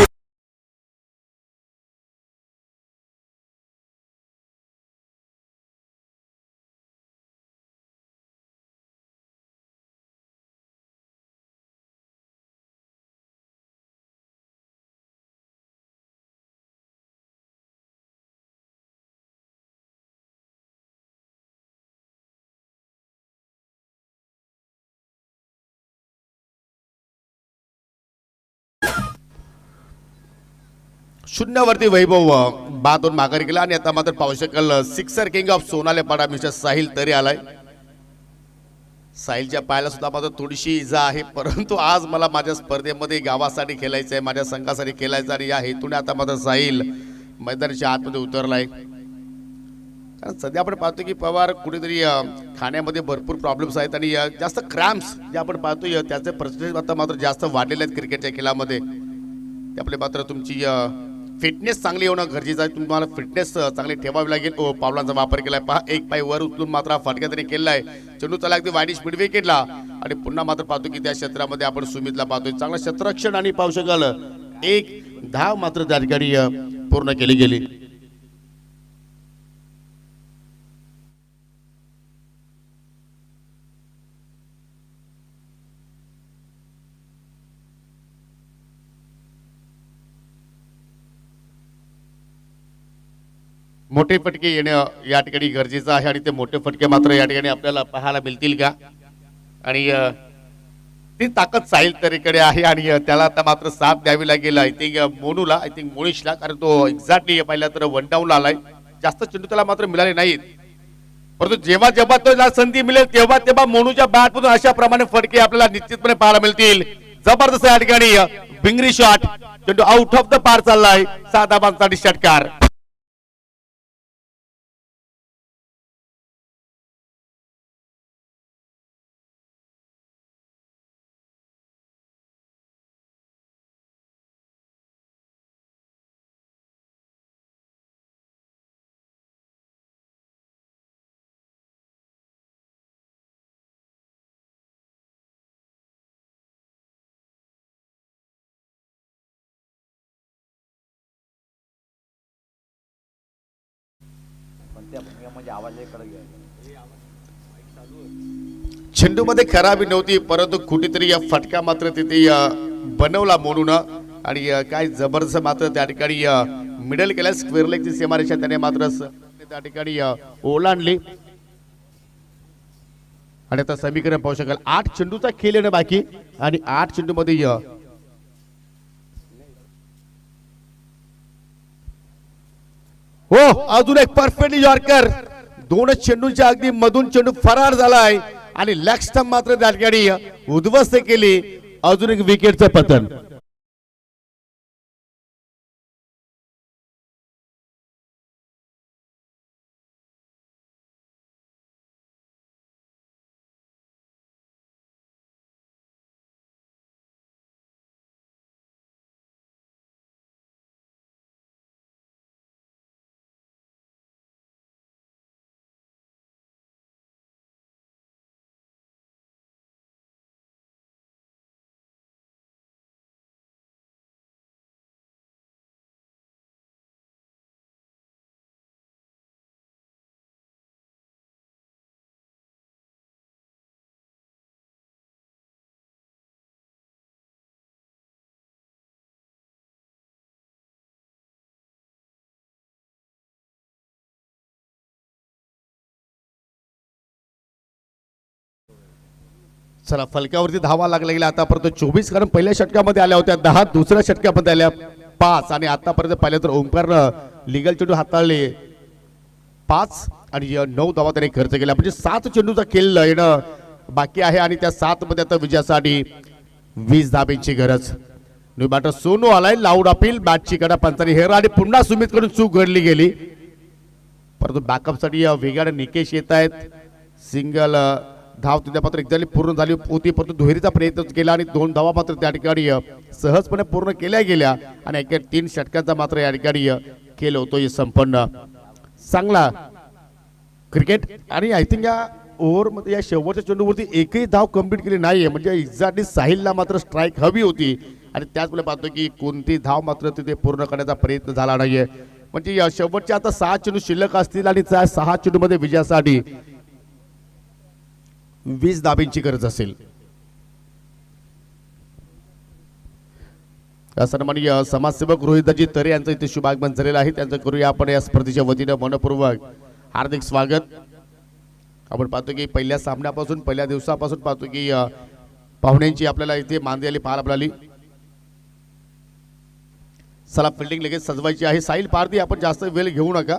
शून्यावरती वैभव बादून माघारी गेला आणि आता मात्र पाहू शकाल sixer king of Sonalepada mister Sahil तरी आलाय. साहिलच्या पायाला सुद्धा मात्र थोडीशी इजा आहे, परंतु आज मला माझ्या स्पर्धेमध्ये गावासाठी खेळायचं आहे, माझ्या संघासाठी खेळायचं आणि या हेतूने आता मात्र साहिल मैदानाच्या आतमध्ये उतरलाय. कारण सध्या आपण पाहतो की पवार कुठेतरी खाण्यामध्ये भरपूर प्रॉब्लेम्स आहेत आणि जास्त क्रॅम्प्स जे आपण पाहतोय त्याचे पर्सेंटेज आता मात्र जास्त वाढलेले आहेत क्रिकेटच्या खेळामध्ये. त्यामुळे मात्र तुमची फिटनेस चांगली होणं गरजेचं आहे. तुम्हाला फिटनेस चांगली ठेवावी लागेल. पावलांचा वापर केलाय पहा. एक पाय वर उचलून मात्र फटका तरी केलाय. चेंडू चला अगदी वाईड स्पीड विकेटला आणि पुन्हा मात्र पाहतो की त्या क्षेत्रामध्ये आपण सुमितला पाहतोय चांगलं क्षेत्ररक्षण आणि पाहू शकाल एक धाव मात्र त्या ठिकाणी पूर्ण केली गेली. मोठे फटके येणं या ठिकाणी गरजेचं आहे आणि ते मोठे फटके मात्र या ठिकाणी आपल्याला पाहायला मिळतील का. आणि ती ताकद साहिल तरीकडे आहे आणि त्याला आता मात्र साथ द्यावी लागेल. आय थिंक मोनूला, आय थिंक मोनिशला, कारण तो एक्झॅक्टली पाहिला तर 1 डाऊन आलाय. जास्त चेंडू त्याला मात्र मिळाले नाहीत, परंतु जेव्हा जेव्हा तो संधी मिळेल तेव्हा तेव्हा मोनूच्या बॅटमधून अशा प्रमाणे फटके आपल्याला निश्चितपणे पाहायला मिळतील. जबरदस्त या ठिकाणी बिंगरी शॉट. चेंडू आउट ऑफ द पार चाललाय. 7 धावांचा षटकार. चेंडू मध्ये खराबी नव्हती, परंतु कुठेतरी या फटका मात्र तिथे बनवला मोनून आणि काय जबरदस्त मात्र त्या ठिकाणी मिडल केल्या. स्क्वेअर लेगची सीमारेषा त्याने मात्र त्या ठिकाणी ओलांडली आणि आता समीकरण पाहू शकाल 8 चेंडूचा खेळ येणं बाकी आणि 8 चेंडू मध्ये हो अजून एक परफेक्टली यॉर्कर. 2 चेंडूच्या अगदी मधून चेंडू फरार झालाय आणि लेग स्टंप मात्र त्या ठिकाणी उद्ध्वस्त केली. अजून एक विकेटचं पतन. चला फलकावरती धावा लागला गेला आतापर्यंत 24, कारण पहिल्या षटकामध्ये आल्या होत्या 10, दुसऱ्या षटकामध्ये आल्या 5 आणि आतापर्यंत पाहिलं तर ओंकारनं लिगल चेंडू हाताळले 5 आणि 9 धावा त्याने खर्च केला, म्हणजे 7 चेंडूचा खेळ येणं बाकी आहे आणि त्या 7 मध्ये आता विजयासाठी 20 धाब्यांची गरज. न्यू बॅटर सोनू आलाय, लाऊड अपील, बॅटची कडा पंचाने हेर आणि पुन्हा सुमित कडून चूक घडली गेली, परंतु बॅकअप साठी वेगाने निकेश येत आहेत. सिंगल धाव तिथे मात्र एक्झॅक्टली पूर्ण झाली होती, परंतु दुहेरीचा प्रयत्न केला आणि 2 धावा मात्र त्या ठिकाणी सहजपणे पूर्ण केल्या गेल्या आणि 3 षटकांचा मात्र या ठिकाणी खेळ होतोय संपन्न. चांगला क्रिकेट आणि आय थिंक या ओव्हरमध्ये या शेवटच्या चेंडूवरती एकही धाव कंप्लीट केली नाहीये, म्हणजे एक्झॅक्टली साहिलला मात्र स्ट्राईक हवी होती आणि त्याचमुळे पाहतो की कोणती धाव मात्र तिथे पूर्ण करण्याचा प्रयत्न झाला नाहीये. म्हणजे या शेवटचे आता 6 चेंडू शिल्लक असतील आणि त्या 6 चेंडूमध्ये विजयासाठी 20 धाब्यांची गरज असेल. सन्माननीय समाजसेवक रोहितजी तरे यांचं इथे शुभागमन झालेलं आहे, त्यांचं करूया आपण या स्पर्धेच्या वतीनं मनपूर्वक हार्दिक स्वागत. आपण पाहतो की पहिल्या सामन्यापासून पहिल्या दिवसापासून पाहतो की पाहुण्यांची आपल्याला इथे मांदी आली पाहायला मिळाली. चला फिल्डिंग लगेच सजवायची आहे. साहिल पारधी आपण जास्त वेळ घेऊ नका,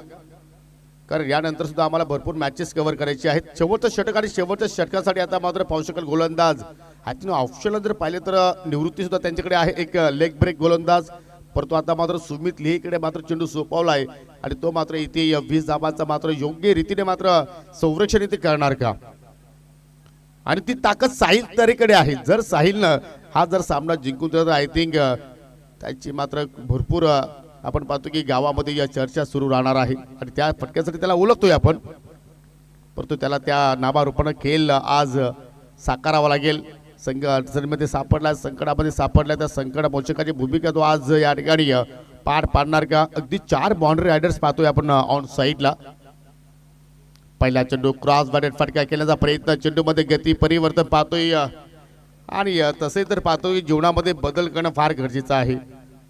कारण यानंतर सुद्धा आम्हाला भरपूर मॅचेस कव्हर करायचे आहेत. शेवटचं षटक आणि शेवटच्या षटकासाठी आता मात्र पाहू शकाल गोलंदाज हातून ऑप्शनला जर पाहिले तर निवृत्ती सुद्धा त्यांच्याकडे आहे, एक लेग ब्रेक गोलंदाज, परंतु आता मात्र सुमित लेहीकडे मात्र चेंडू सोपवला आहे आणि तो मात्र इथे 20 धाबांचा मात्र योग्य रीतीने मात्र संरक्षण इथे करणार का, आणि ती ताकद साहिल तरेकडे आहे. जर साहिलनं हा जर सामना जिंकून तर आय थिंक त्याची मात्र भरपूर आपण पाहतो की गावामध्ये या चर्चा सुरू राहणार आहे आणि त्या फटक्यासाठी त्याला ओळखतोय आपण, परंतु त्याला त्या नावारूपानं खेळ आज साकारावा लागेल. संघ अडचणीमध्ये सापडला, संकटामध्ये सापडला, त्या संकट मोचकाची भूमिका तो आज या ठिकाणी पार पाडणार का. अगदी 4 बाउंड्री रायडर्स पाहतोय आपण ऑन साईडला. पहिला चेंडू क्रॉस बॅटेड फटका केल्याचा प्रयत्न, चेंडूमध्ये गती परिवर्तन पाहतोय आणि तसे तर पाहतोय जीवनामध्ये बदल करणं फार गरजेचं आहे,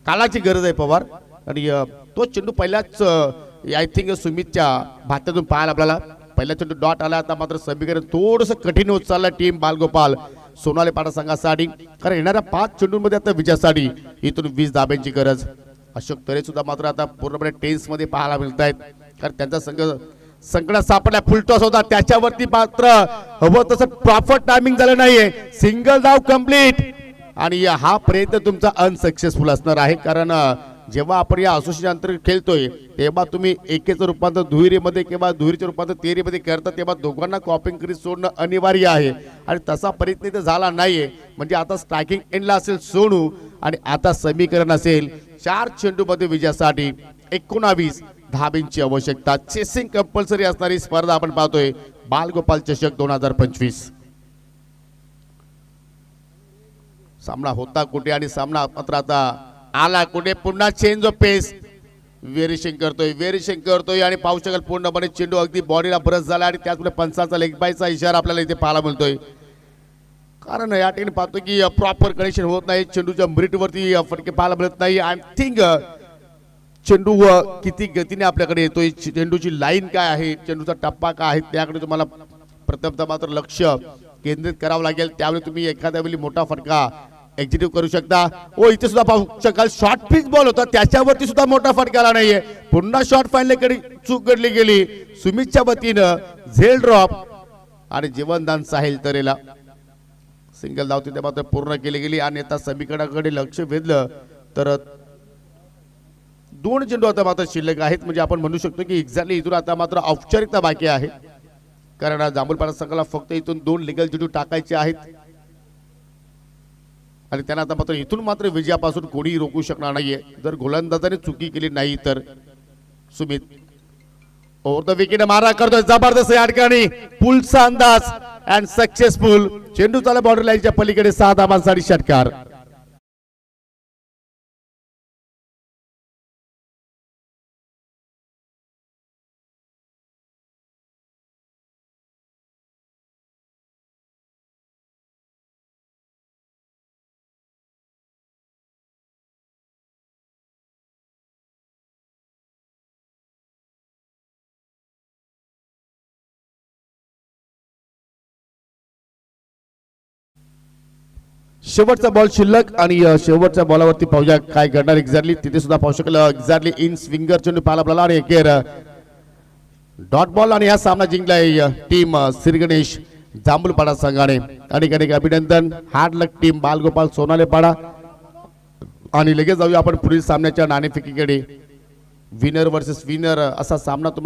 काळाची गरज आहे पवार. आणि तो चेंडू पहिल्याच आय थिंक सुमितच्या भात्यातून पाहायला आपल्याला पहिला चेंडू डॉट आला. आता मात्र समीकरण थोडंसं कठीण होत चाललं टीम बालगोपाल सोनाले पाटा संघासाठी, कारण येणाऱ्या 5 चेंडूंमध्ये आता विजयासाठी इथून 20 धाब्यांची गरज. अशोक तरे सुद्धा मात्र आता पूर्णपणे टेन्स मध्ये पाहायला मिळत आहेत, कारण त्यांचा संघ संकटात सापडला. फुलटॉस होता त्याच्यावरती मात्र हवं तसं प्रॉपर टायमिंग झालं नाहीये. सिंगल धाव कंप्लीट आणि हा प्रयत्न तुमचा अनसक्सेसफुल असणार आहे, कारण जेव्हा आपण या असोसिएशन अंतर्गत खेळतोय तेव्हा तुम्ही एकेचं रूपांतर दुहेरीमध्ये किंवा दुहेरीचं रूपांतर तिहेरीमध्ये करता, तेव्हा दोघांना कॉपिंग करीत सोडणं अनिवार्य आहे आणि तसा प्रयत्न इथे झाला नाहीये. म्हणजे आता स्ट्रायकिंग एंडला असेल सोनू आणि आता समीकरण असेल 4 चेंडूमध्ये विजयासाठी 19 धाब्यांची आवश्यकता. चेसिंग कंपल्सरी असणारी स्पर्धा आपण पाहतोय बालगोपाल चषक 2025. सामना होता कुठे आणि सामना मात्र आता आला कुठे. पुन्हा चेंज ऑफ पेस, व्हेरिएशन करतोय आणि पाहू शकाल पूर्णपणे चेंडू अगदी बॉडीला ब्रश झाला आणि त्याचमुळे पंचाचा लेग बायचा इशारा आपल्याला इथे पाहायला मिळतोय, कारण या ठिकाणी पाहतो की प्रॉपर कनेक्शन होत नाही, चेंडूच्या मिरिटवरती फटके पाहायला मिळत नाही. आय थिंक चेंडू किती गतीने आपल्याकडे येतोय, चेंडूची लाईन काय आहे, चेंडूचा टप्पा काय आहे, त्याकडे तुम्हाला प्रथमतः मात्र लक्ष केंद्रित करावं लागेल. त्यावेळी तुम्ही एखाद्या वेळी मोठा फटका एक्झिक्यूट करू शकता. ओ इथे सुद्धा पाहू शकाल शॉर्ट पिच बॉल होता, त्याच्यावरती सुद्धा मोठा फटका आला नाहीये. पुन्हा शॉर्ट फाईनकडे चूक घडली गेली सुमितच्या वतीनं. झेल ड्रॉप आणि जीवनदान साहिल तरेला. सिंगल धाव तिथे मात्र पूर्ण केली गेली आणि आता समीकरणाकडे लक्ष वेधलं तर 2 चेंडू आता मात्र शिल्लक आहेत. म्हणजे आपण म्हणू शकतो की एक्झॅक्टली इथून आता मात्र औपचारिकता बाकी आहे, कारण जांभूलपाडा संघाला फक्त इथून 2 लिगल चेंडू टाकायचे आहेत आणि त्यांना आता मात्र इथून मात्र विजयापासून कोणी रोखू शकणार नाहीये जर गोलंदाजाने चुकी केली नाही तर. सुमित ओव्हर द विकेट मारा करतोय जबरदस्त या ठिकाणी, पुलचा अंदाज अँड सक्सेसफुल. चेंडू चालला बॉर्डर लाईनच्या पलीकडे 6 धाबांसाठी षटकार. शेवटचा बॉल शिल्लक आणि शेवटच्या बॉलावरती पाहूया काय घडणार एक्झॅक्टली. तिथे सुद्धा पाहू शकलं एक्झॅक्टली इन स्विंगर चेंडू पाहायला आपल्याला आणि एकेर डॉट बॉल आणि हा सामना जिंकलाय टीम श्रीगणेश जांभूलपाडा संघाने. अनेक अनेक अभिनंदन. हार्ड लक टीम बालगोपाल सोनालेपाडा. आणि लगेच जाऊया आपण पुढील सामन्याच्या नाणेफेकीकडे. विनर वर्सेस विनर असा सामना